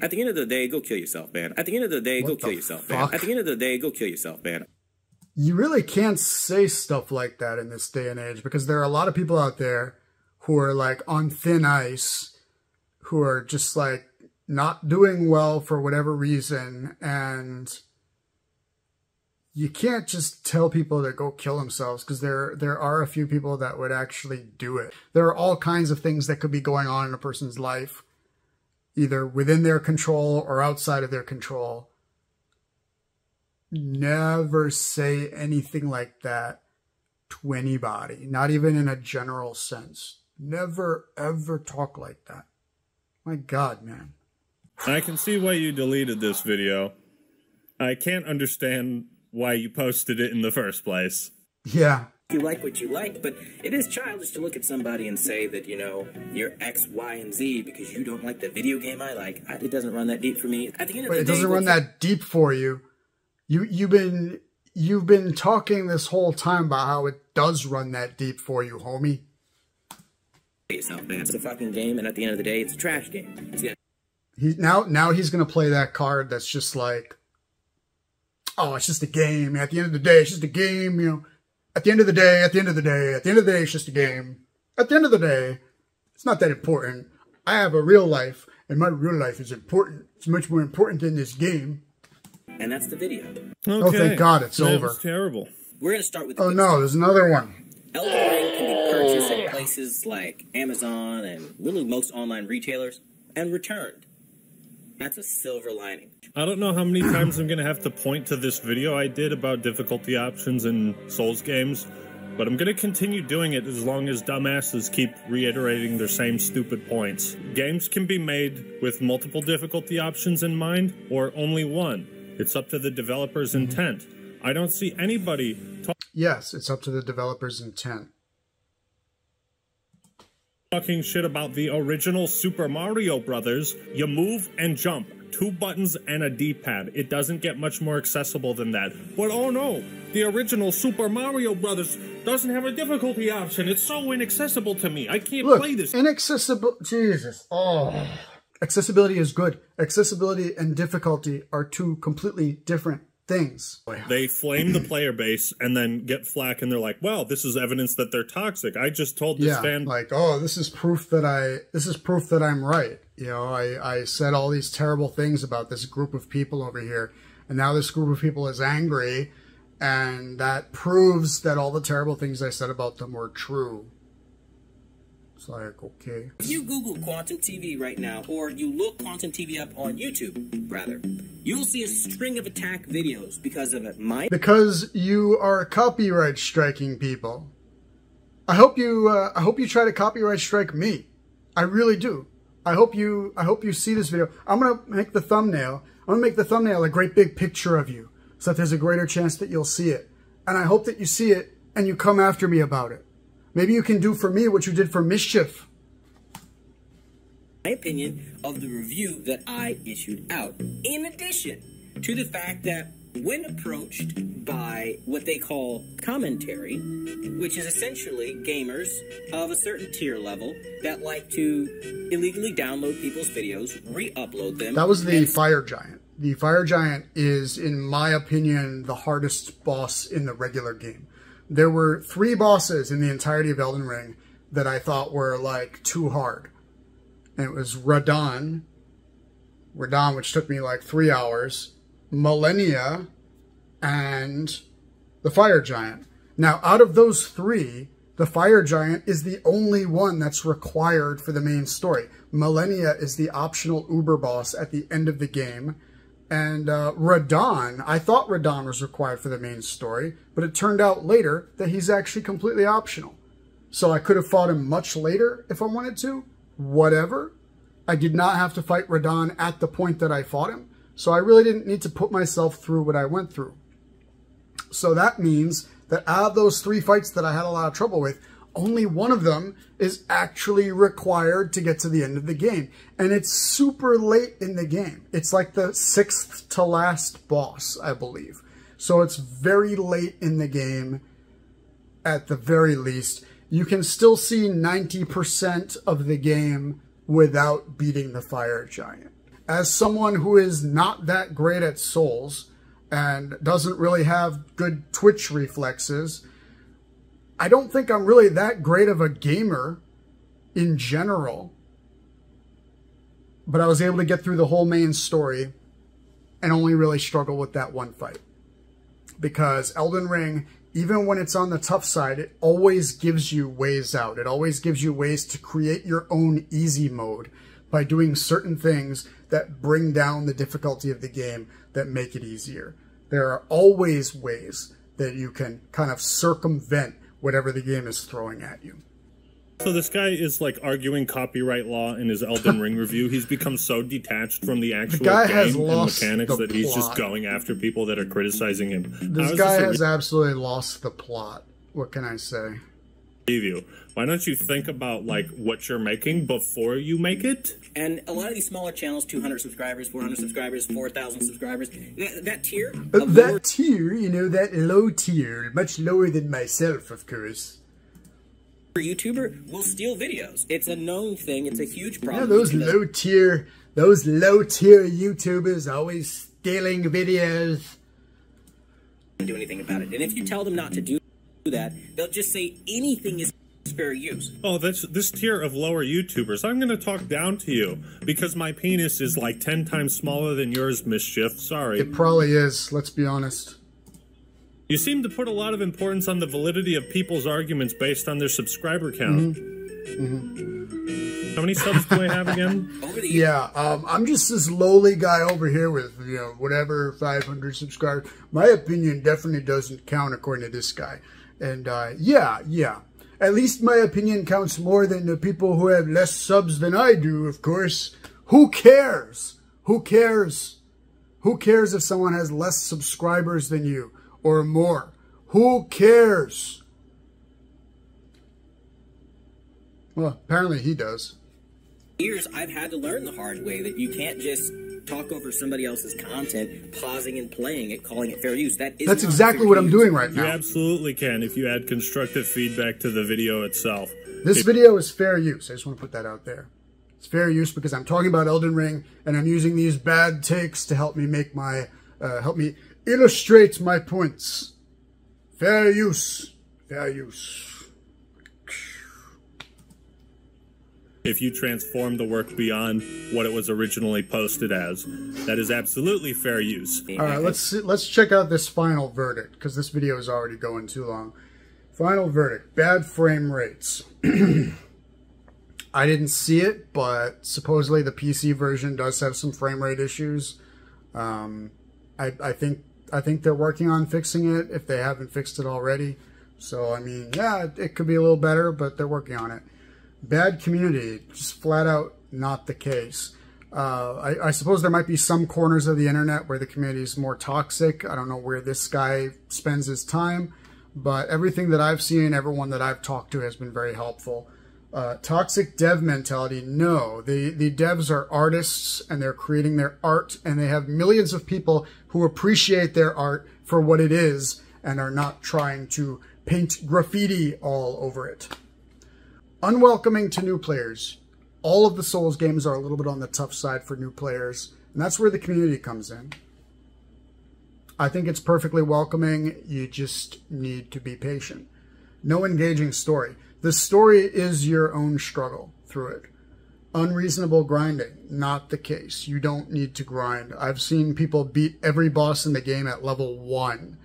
At the end of the day, go kill yourself, man. At the end of the day, go kill yourself, man. At the end of the day, go kill yourself, man. You really can't say stuff like that in this day and age, because there are a lot of people out there who are like on thin ice, who are just like not doing well for whatever reason, and you can't just tell people to go kill themselves, because there are a few people that would actually do it. There are all kinds of things that could be going on in a person's life, either within their control or outside of their control. Never say anything like that to anybody, not even in a general sense. Never, ever talk like that. My God, man. I can see why you deleted this video. I can't understand why you posted it in the first place. Yeah. You like what you like, but it is childish to look at somebody and say that, you know, you're X, Y, and Z because you don't like the video game I like. It doesn't run that deep for me. At the end of the day, it doesn't run that deep for you. You've been talking this whole time about how it does run that deep for you, homie. Yourself, man. It's a fucking game, and at the end of the day, it's a trash game. Now he's gonna play that card that's just like, oh, it's just a game. At the end of the day, it's just a game, you know. At the end of the day, it's just a game. At the end of the day, it's not that important. I have a real life, and my real life is important. It's much more important than this game. And that's the video. Okay. Oh, thank God, it's over. That was terrible. We're going to start with the Oh, no, there's another one. Elden Ring can be purchased at places like Amazon and really most online retailers and returned. That's a silver lining. I don't know how many times I'm going to have to point to this video I did about difficulty options in Souls games, but I'm going to continue doing it as long as dumbasses keep reiterating their same stupid points. Games can be made with multiple difficulty options in mind, or only one. It's up to the developer's intent. I don't see anybody Yes, it's up to the developer's intent. talking shit about the original Super Mario Brothers. You move and jump. 2 buttons and a D-pad. It doesn't get much more accessible than that. But oh no, the original Super Mario Brothers doesn't have a difficulty option. It's so inaccessible to me. I can't play this. Inaccessible. Jesus. Oh. Accessibility is good. Accessibility and difficulty are 2 completely different things. They flame the player base and then get flack, and they're like, well, this is evidence that they're toxic. I just told this fan, like, oh, this is proof that I'm right. You know, I said all these terrible things about this group of people over here, and now this group of people is angry, and that proves that all the terrible things I said about them were true. It's like, okay. If you Google Quantum TV right now, or you look Quantum TV up on YouTube, rather, you'll see a string of attack videos because of it. Because you are copyright striking people. I hope you try to copyright strike me. I really do. I hope you see this video. I'm gonna make the thumbnail. I'm gonna make the thumbnail a great big picture of you, so that there's a greater chance that you'll see it. And I hope that you see it and you come after me about it. Maybe you can do for me what you did for Mischief. My opinion of the review that I issued out. In addition to the fact that when approached by what they call commentary, which is essentially gamers of a certain tier level that like to illegally download people's videos, re-upload them. That was the Fire Giant. The Fire Giant is, in my opinion, the hardest boss in the regular game. There were 3 bosses in the entirety of Elden Ring that I thought were, like, too hard. And it was Radon, which took me, like, 3 hours, Millennia, and the Fire Giant. Now, out of those 3, the Fire Giant is the only one that's required for the main story. Millennia is the optional Uber boss at the end of the game. And Radon, I thought Radon was required for the main story, but it turned out later that he's actually completely optional. So I could have fought him much later if I wanted to. Whatever. I did not have to fight Radon at the point that I fought him. So I really didn't need to put myself through what I went through. So that means that out of those 3 fights that I had a lot of trouble with, only one of them is actually required to get to the end of the game. And it's super late in the game. It's like the 6th to last boss, I believe. So it's very late in the game, at the very least. You can still see 90% of the game without beating the fire giant. As someone who is not that great at Souls and doesn't really have good twitch reflexes, I don't think I'm really that great of a gamer in general. But I was able to get through the whole main story and only really struggle with that one fight. Because Elden Ring, even when it's on the tough side, it always gives you ways out. It always gives you ways to create your own easy mode by doing certain things that bring down the difficulty of the game that make it easier. There are always ways that you can kind of circumvent whatever the game is throwing at you. So this guy is like arguing copyright law in his Elden Ring review. He's become so detached from the actual game and mechanics that he's just going after people that are criticizing him. This guy has absolutely lost the plot. What can I say? Why don't you think about like what you're making before you make it? And a lot of these smaller channels, 200 subscribers, 400 subscribers, 4,000 subscribers, that tier... that tier, you know, that low tier, much lower than myself, of course. YouTuber will steal videos. It's a known thing. It's a huge problem. Yeah, those low tier YouTubers always stealing videos. Do anything about it. And if you tell them not to do that, they'll just say anything is fair use. Oh, that's this tier of lower YouTubers. I'm going to talk down to you because my penis is like 10 times smaller than yours, Mischief. Sorry. It probably is. Let's be honest. You seem to put a lot of importance on the validity of people's arguments based on their subscriber count. How many subs do I have again? Yeah, I'm just this lowly guy over here with, you know, whatever, 500 subscribers. My opinion definitely doesn't count according to this guy. And, yeah. At least my opinion counts more than the people who have less subs than I do, of course. Who cares? Who cares? Who cares if someone has less subscribers than you? Or more. Who cares? Well, apparently he does. Years I've had to learn the hard way that you can't just talk over somebody else's content, pausing and playing it, calling it fair use. That's exactly what I'm doing right now. You absolutely can if you add constructive feedback to the video itself. This video is fair use. I just want to put that out there. It's fair use because I'm talking about Elden Ring and I'm using these bad takes to help me make my help me illustrate my points. Fair use. Fair use. If you transform the work beyond what it was originally posted as, that is absolutely fair use. All right, let's check out this final verdict because this video is already going too long. Final verdict: bad frame rates. I didn't see it, but supposedly the PC version does have some frame rate issues. I think they're working on fixing it if they haven't fixed it already. So, I mean, yeah, it could be a little better, but they're working on it. Bad community, just flat out not the case. I suppose there might be some corners of the internet where the community is more toxic. I don't know where this guy spends his time, but everything that I've seen, everyone that I've talked to has been very helpful. Toxic dev mentality, no. The devs are artists and they're creating their art and they have millions of people who appreciate their art for what it is and are not trying to paint graffiti all over it. Unwelcoming to new players. All of the Souls games are a little bit on the tough side for new players, and that's where the community comes in. I think it's perfectly welcoming. You just need to be patient. No engaging story. The story is your own struggle through it. Unreasonable grinding, not the case. You don't need to grind. I've seen people beat every boss in the game at level 1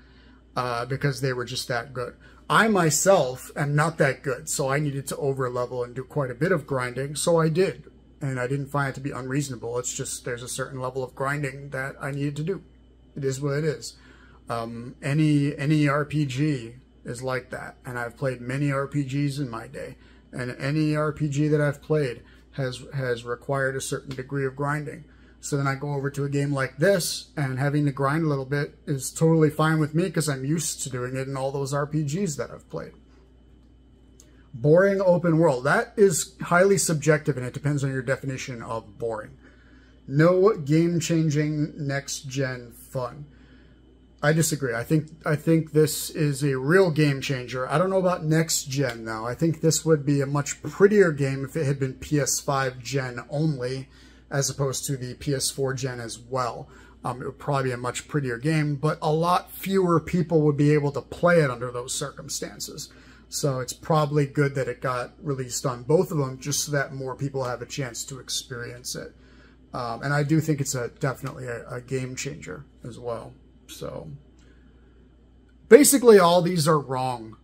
because they were just that good. I myself am not that good, so I needed to over-level and do quite a bit of grinding, so I did. And I didn't find it to be unreasonable. It's just there's a certain level of grinding that I needed to do. It is what it is. Any RPG is like that, and I've played many RPGs in my day, and any RPG that I've played has required a certain degree of grinding. So then I go over to a game like this, and having to grind a little bit is totally fine with me because I'm used to doing it in all those RPGs that I've played. Boring open world. That is highly subjective, and it depends on your definition of boring. No game-changing next-gen fun. I disagree. I think this is a real game changer. I don't know about next gen though. I think this would be a much prettier game if it had been PS5 gen only, as opposed to the PS4 gen as well. It would probably be a much prettier game, but a lot fewer people would be able to play it under those circumstances. So it's probably good that it got released on both of them, just so that more people have a chance to experience it. And I do think it's definitely a game changer as well. So basically all these are wrong.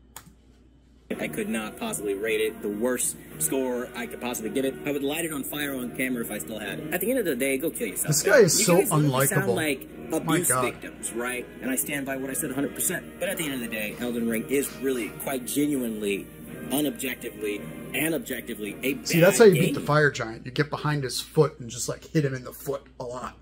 I could not possibly rate it the worst score I could possibly give it. I would light it on fire on camera if I still had it. At the end of the day, go kill yourself. This guy is so you guys unlikable. Sound like abuse victims, right? And I stand by what I said 100%. But at the end of the day, Elden Ring is really quite genuinely, unobjectively, and objectively a bad See, that's how you game. beat the fire giant. You get behind his foot and just like hit him in the foot a lot.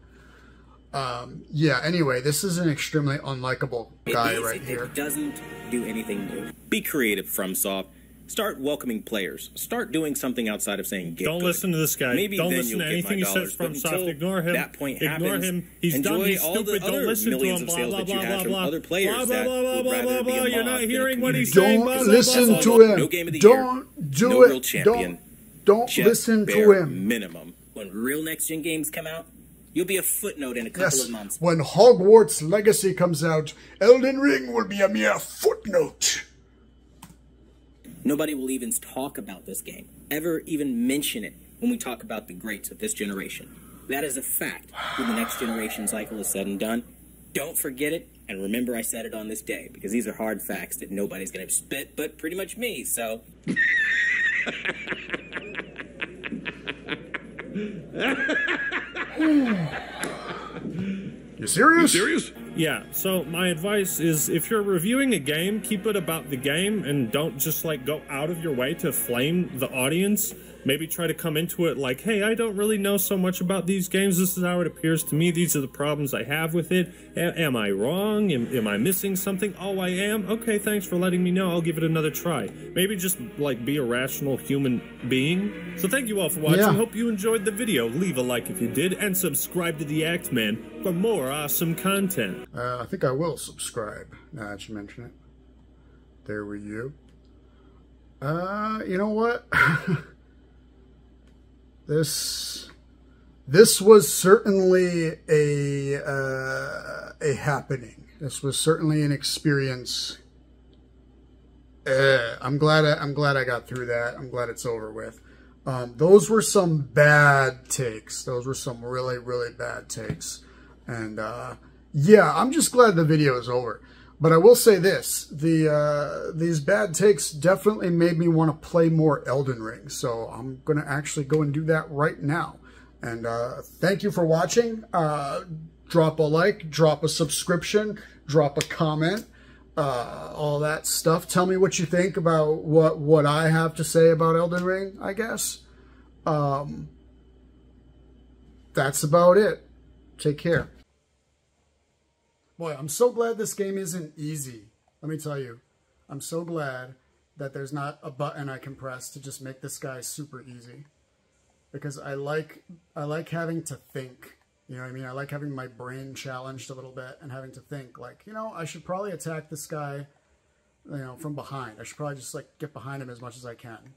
Yeah, anyway, this is an extremely unlikable guy right here. It doesn't do anything new. Be creative, FromSoft. Start welcoming players. Start doing something outside of saying get Don't good. listen to this guy. Maybe Don't then listen to you'll anything he get my says dollars. from But Soft. Ignore him. that point Ignore happens, him. He's enjoy done. He's all the stupid. Don't other listen to millions him. of Blah, sales blah, that you blah, had blah, from blah. other players Blah, blah, that blah, blah, would blah, rather blah, be blah. You're involved not in the hearing what he's community. saying. Don't Blah, blah, listen blah, to blah, him. No game of the Don't year. do No it. real champion. Don't Just listen to bare him. minimum. When real next-gen games come out, you'll be a footnote in a couple Yes, of months. when Hogwarts Legacy comes out, Elden Ring will be a mere footnote. Nobody will even talk about this game, ever even mention it when we talk about the greats of this generation. That is a fact. When the next generation cycle is said and done, don't forget it, and remember I said it on this day, because these are hard facts that nobody's going to spit, but pretty much me, so... You serious? You serious? Yeah, so my advice is if you're reviewing a game, keep it about the game and don't just like go out of your way to flame the audience. Maybe try to come into it like, hey, I don't really know so much about these games. This is how it appears to me. These are the problems I have with it. Am I wrong? Am I missing something? Oh, I am? Okay, thanks for letting me know. I'll give it another try. Maybe just like be a rational human being. So thank you all for watching. Yeah. Hope you enjoyed the video. Leave a like if you did and subscribe to the Act Man for more awesome content. I think I will subscribe, now that you mention it. There we go. You know what? This was certainly a happening. This was certainly an experience. I'm glad I got through that. I'm glad it's over with. Those were some bad takes. Those were some really, really bad takes. And yeah, I'm just glad the video is over. But I will say this, these bad takes definitely made me want to play more Elden Ring. So I'm going to actually go and do that right now. And thank you for watching. Drop a like, drop a subscription, drop a comment, all that stuff. Tell me what you think about what I have to say about Elden Ring, I guess. That's about it. Take care. Boy, I'm so glad this game isn't easy. Let me tell you, I'm so glad that there's not a button I can press to just make this guy super easy. Because I like having to think. You know what I mean? I like having my brain challenged a little bit and having to think like, you know, I should probably attack this guy, you know, from behind. I should probably just like get behind him as much as I can.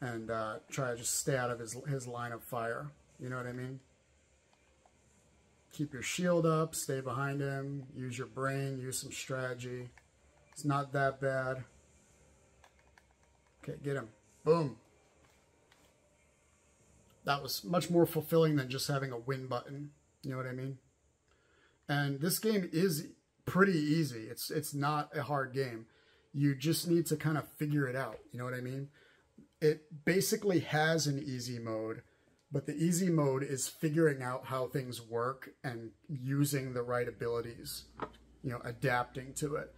And try to just stay out of his line of fire. You know what I mean? Keep your shield up, stay behind him, use your brain, use some strategy. It's not that bad. Okay, get him. Boom. That was much more fulfilling than just having a win button. You know what I mean? And this game is pretty easy. It's not a hard game. You just need to kind of figure it out. You know what I mean? It basically has an easy mode. But the easy mode is figuring out how things work and using the right abilities, you know, adapting to it,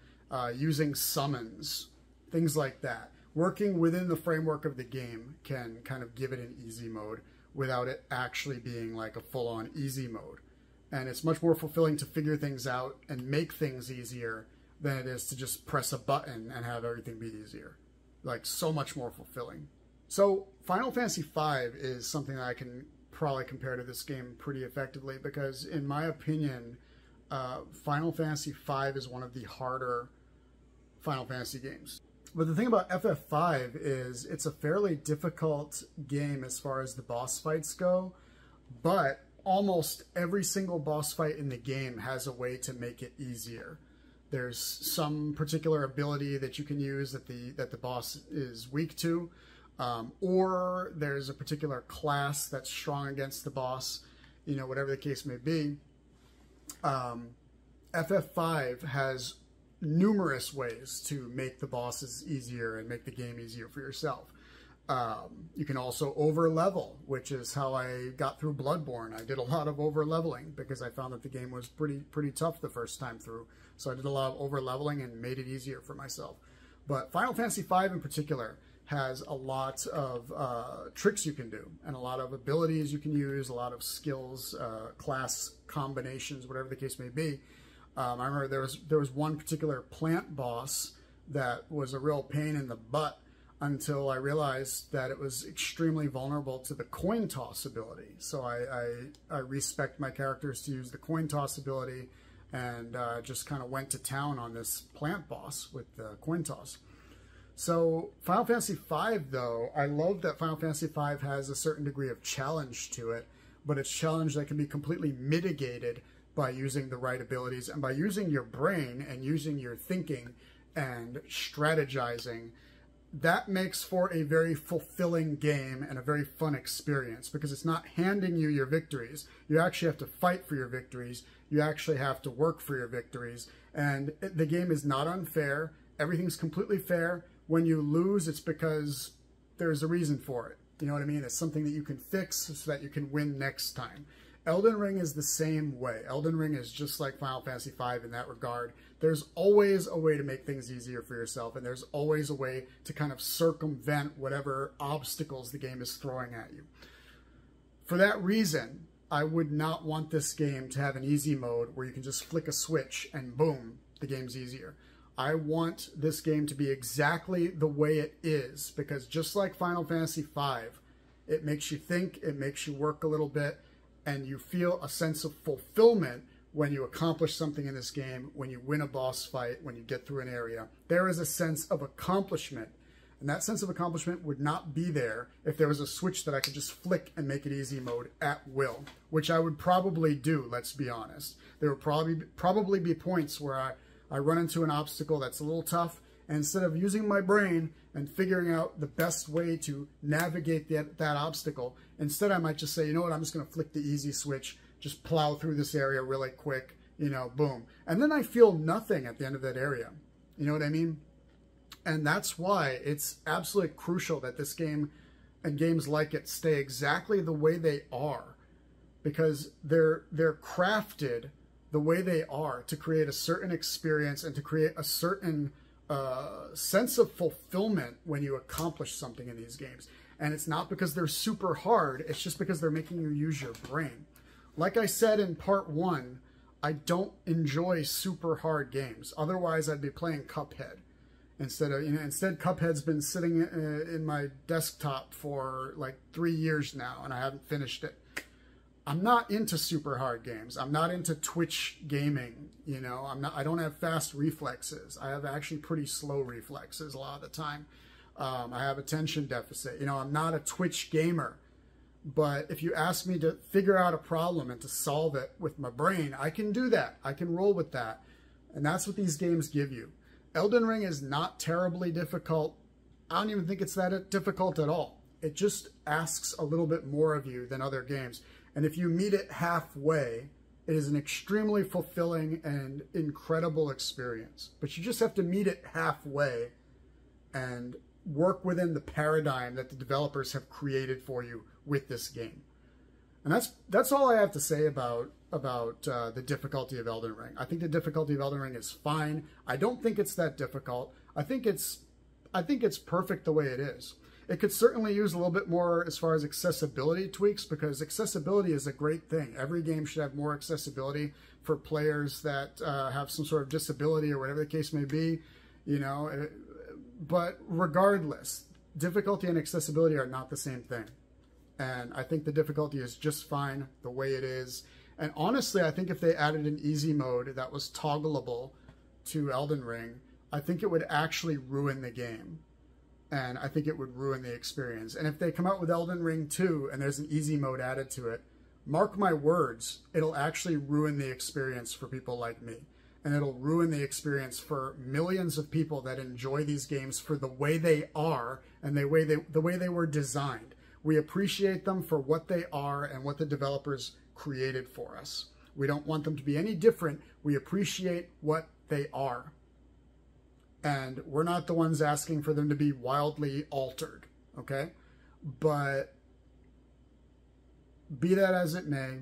using summons, things like that. Working within the framework of the game can kind of give it an easy mode without it actually being like a full-on easy mode. And it's much more fulfilling to figure things out and make things easier than it is to just press a button and have everything be easier. Like, so much more fulfilling. So Final Fantasy V is something that I can probably compare to this game pretty effectively because, in my opinion, Final Fantasy V is one of the harder Final Fantasy games. But the thing about FF5 is it's a fairly difficult game as far as the boss fights go, but almost every single boss fight in the game has a way to make it easier. There's some particular ability that you can use that the boss is weak to, or there's a particular class that's strong against the boss, you know, whatever the case may be. FF5 has numerous ways to make the bosses easier and make the game easier for yourself. You can also over level, which is how I got through Bloodborne. I did a lot of over leveling because I found that the game was pretty tough the first time through. So I did a lot of over leveling and made it easier for myself. But Final Fantasy V in particular has a lot of tricks you can do and a lot of abilities you can use, a lot of skills, class combinations, whatever the case may be. I remember there was one particular plant boss that was a real pain in the butt until I realized that it was extremely vulnerable to the coin toss ability. So I respect my characters to use the coin toss ability and just kind of went to town on this plant boss with the coin toss. So Final Fantasy V, though, I love that Final Fantasy V has a certain degree of challenge to it, but it's challenge that can be completely mitigated by using the right abilities and by using your brain and using your thinking and strategizing. That makes for a very fulfilling game and a very fun experience because it's not handing you your victories. You actually have to fight for your victories. You actually have to work for your victories. And the game is not unfair. Everything's completely fair. When you lose, it's because there's a reason for it. You know what I mean? It's something that you can fix so that you can win next time. Elden Ring is the same way. Elden Ring is just like Final Fantasy V in that regard. There's always a way to make things easier for yourself, and there's always a way to kind of circumvent whatever obstacles the game is throwing at you. For that reason, I would not want this game to have an easy mode where you can just flick a switch and boom, the game's easier. I want this game to be exactly the way it is, because just like Final Fantasy V, it makes you think, it makes you work a little bit, and you feel a sense of fulfillment when you accomplish something in this game, when you win a boss fight, when you get through an area. There is a sense of accomplishment, and that sense of accomplishment would not be there if there was a switch that I could just flick and make it easy mode at will, which I would probably do, let's be honest. There would probably be points where I run into an obstacle that's a little tough, and instead of using my brain and figuring out the best way to navigate that obstacle, instead I might just say, you know what, I'm just going to flick the easy switch, just plow through this area really quick, you know, boom. And then I feel nothing at the end of that area. You know what I mean? And that's why it's absolutely crucial that this game and games like it stay exactly the way they are, because they're crafted the way they are to create a certain experience and to create a certain sense of fulfillment when you accomplish something in these games. And it's not because they're super hard, it's just because they're making you use your brain. Like I said in part 1, I don't enjoy super hard games. Otherwise, I'd be playing Cuphead. Instead, Cuphead's been sitting in my desktop for like 3 years now, and I haven't finished it. I'm not into super hard games. I'm not into Twitch gaming, you know. I don't have fast reflexes. I have actually pretty slow reflexes a lot of the time. I have attention deficit. You know, I'm not a Twitch gamer. But if you ask me to figure out a problem and to solve it with my brain, I can do that. I can roll with that. And that's what these games give you. Elden Ring is not terribly difficult. I don't even think it's that difficult at all. It just asks a little bit more of you than other games. And if you meet it halfway, it is an extremely fulfilling and incredible experience. But you just have to meet it halfway and work within the paradigm that the developers have created for you with this game. And that's all I have to say about the difficulty of Elden Ring. I think the difficulty of Elden Ring is fine. I don't think it's that difficult. I think it's perfect the way it is. It could certainly use a little bit more as far as accessibility tweaks, because accessibility is a great thing. Every game should have more accessibility for players that have some sort of disability or whatever the case may be, you know. But regardless, difficulty and accessibility are not the same thing. And I think the difficulty is just fine the way it is. And honestly, I think if they added an easy mode that was toggleable to Elden Ring, I think it would actually ruin the game. And I think it would ruin the experience. And if they come out with Elden Ring 2 and there's an easy mode added to it, mark my words, it'll actually ruin the experience for people like me. And it'll ruin the experience for millions of people that enjoy these games for the way they are and the way they were designed. We appreciate them for what they are and what the developers created for us. We don't want them to be any different. We appreciate what they are. And we're not the ones asking for them to be wildly altered, okay? But be that as it may,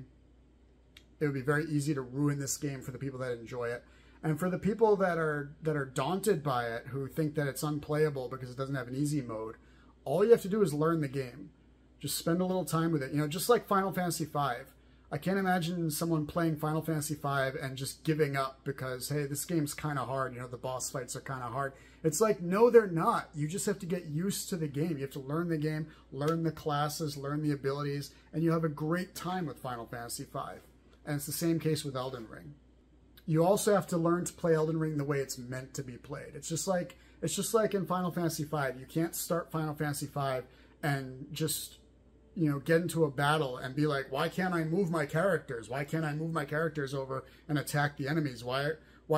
it would be very easy to ruin this game for the people that enjoy it. And for the people that are daunted by it, who think that it's unplayable because it doesn't have an easy mode, all you have to do is learn the game. Just spend a little time with it. You know, just like Final Fantasy V. I can't imagine someone playing Final Fantasy V and just giving up because, hey, this game's kind of hard. You know, the boss fights are kind of hard. It's like, no, they're not. You just have to get used to the game. You have to learn the game, learn the classes, learn the abilities, and you have a great time with Final Fantasy V. And it's the same case with Elden Ring. You also have to learn to play Elden Ring the way it's meant to be played. It's just like in Final Fantasy V. You can't start Final Fantasy V and just, you know, get into a battle and be like, why can't I move my characters? Why can't I move my characters over and attack the enemies? Why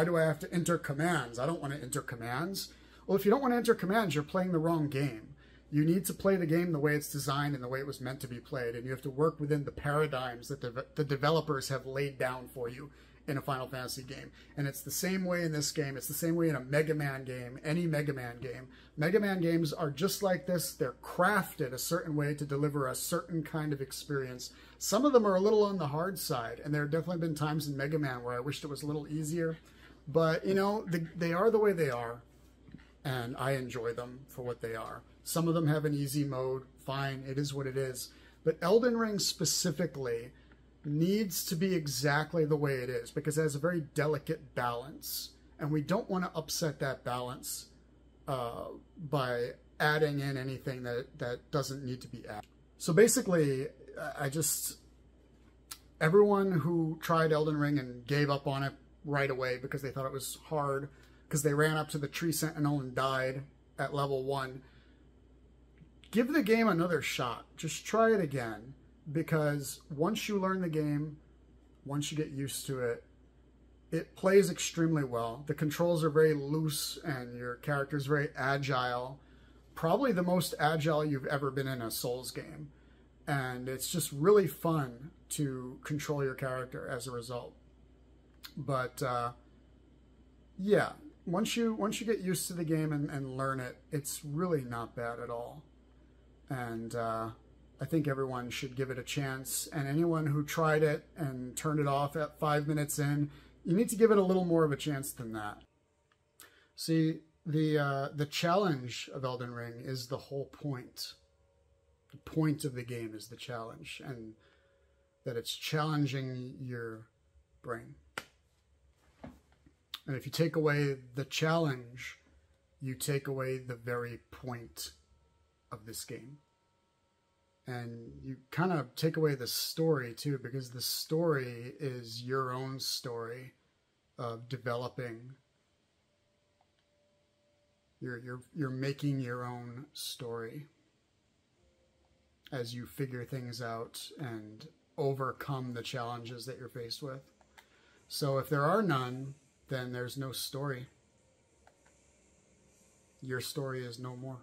do I have to enter commands? I don't want to enter commands. Well, if you don't want to enter commands, you're playing the wrong game. You need to play the game the way it's designed and the way it was meant to be played. And you have to work within the paradigms that the developers have laid down for you in a Final Fantasy game. And it's the same way in this game. It's the same way in a Mega Man game, any Mega Man game. Mega Man games are just like this. They're crafted a certain way to deliver a certain kind of experience. Some of them are a little on the hard side, and there have definitely been times in Mega Man where I wished it was a little easier. But, you know, they are the way they are, and I enjoy them for what they are. Some of them have an easy mode. Fine, it is what it is. But Elden Ring specifically needs to be exactly the way it is because it has a very delicate balance, and we don't want to upset that balance by adding in anything that doesn't need to be added. So basically, everyone who tried Elden Ring and gave up on it right away because they thought it was hard, because they ran up to the Tree Sentinel and died at level 1, give the game another shot. Just try it again. Because once you learn the game, once you get used to it, it plays extremely well. The controls are very loose and your character is very agile. Probably the most agile you've ever been in a Souls game. And it's just really fun to control your character as a result. But yeah, once you get used to the game and learn it, it's really not bad at all. And I think everyone should give it a chance, and anyone who tried it and turned it off at 5 minutes in, you need to give it a little more of a chance than that. See, the challenge of Elden Ring is the whole point. The point of the game is the challenge, and that it's challenging your brain. And if you take away the challenge, you take away the very point of this game. And you kind of take away the story too, because the story is your own story of developing. You're making your own story as you figure things out and overcome the challenges that you're faced with. So if there are none, then there's no story. Your story is no more.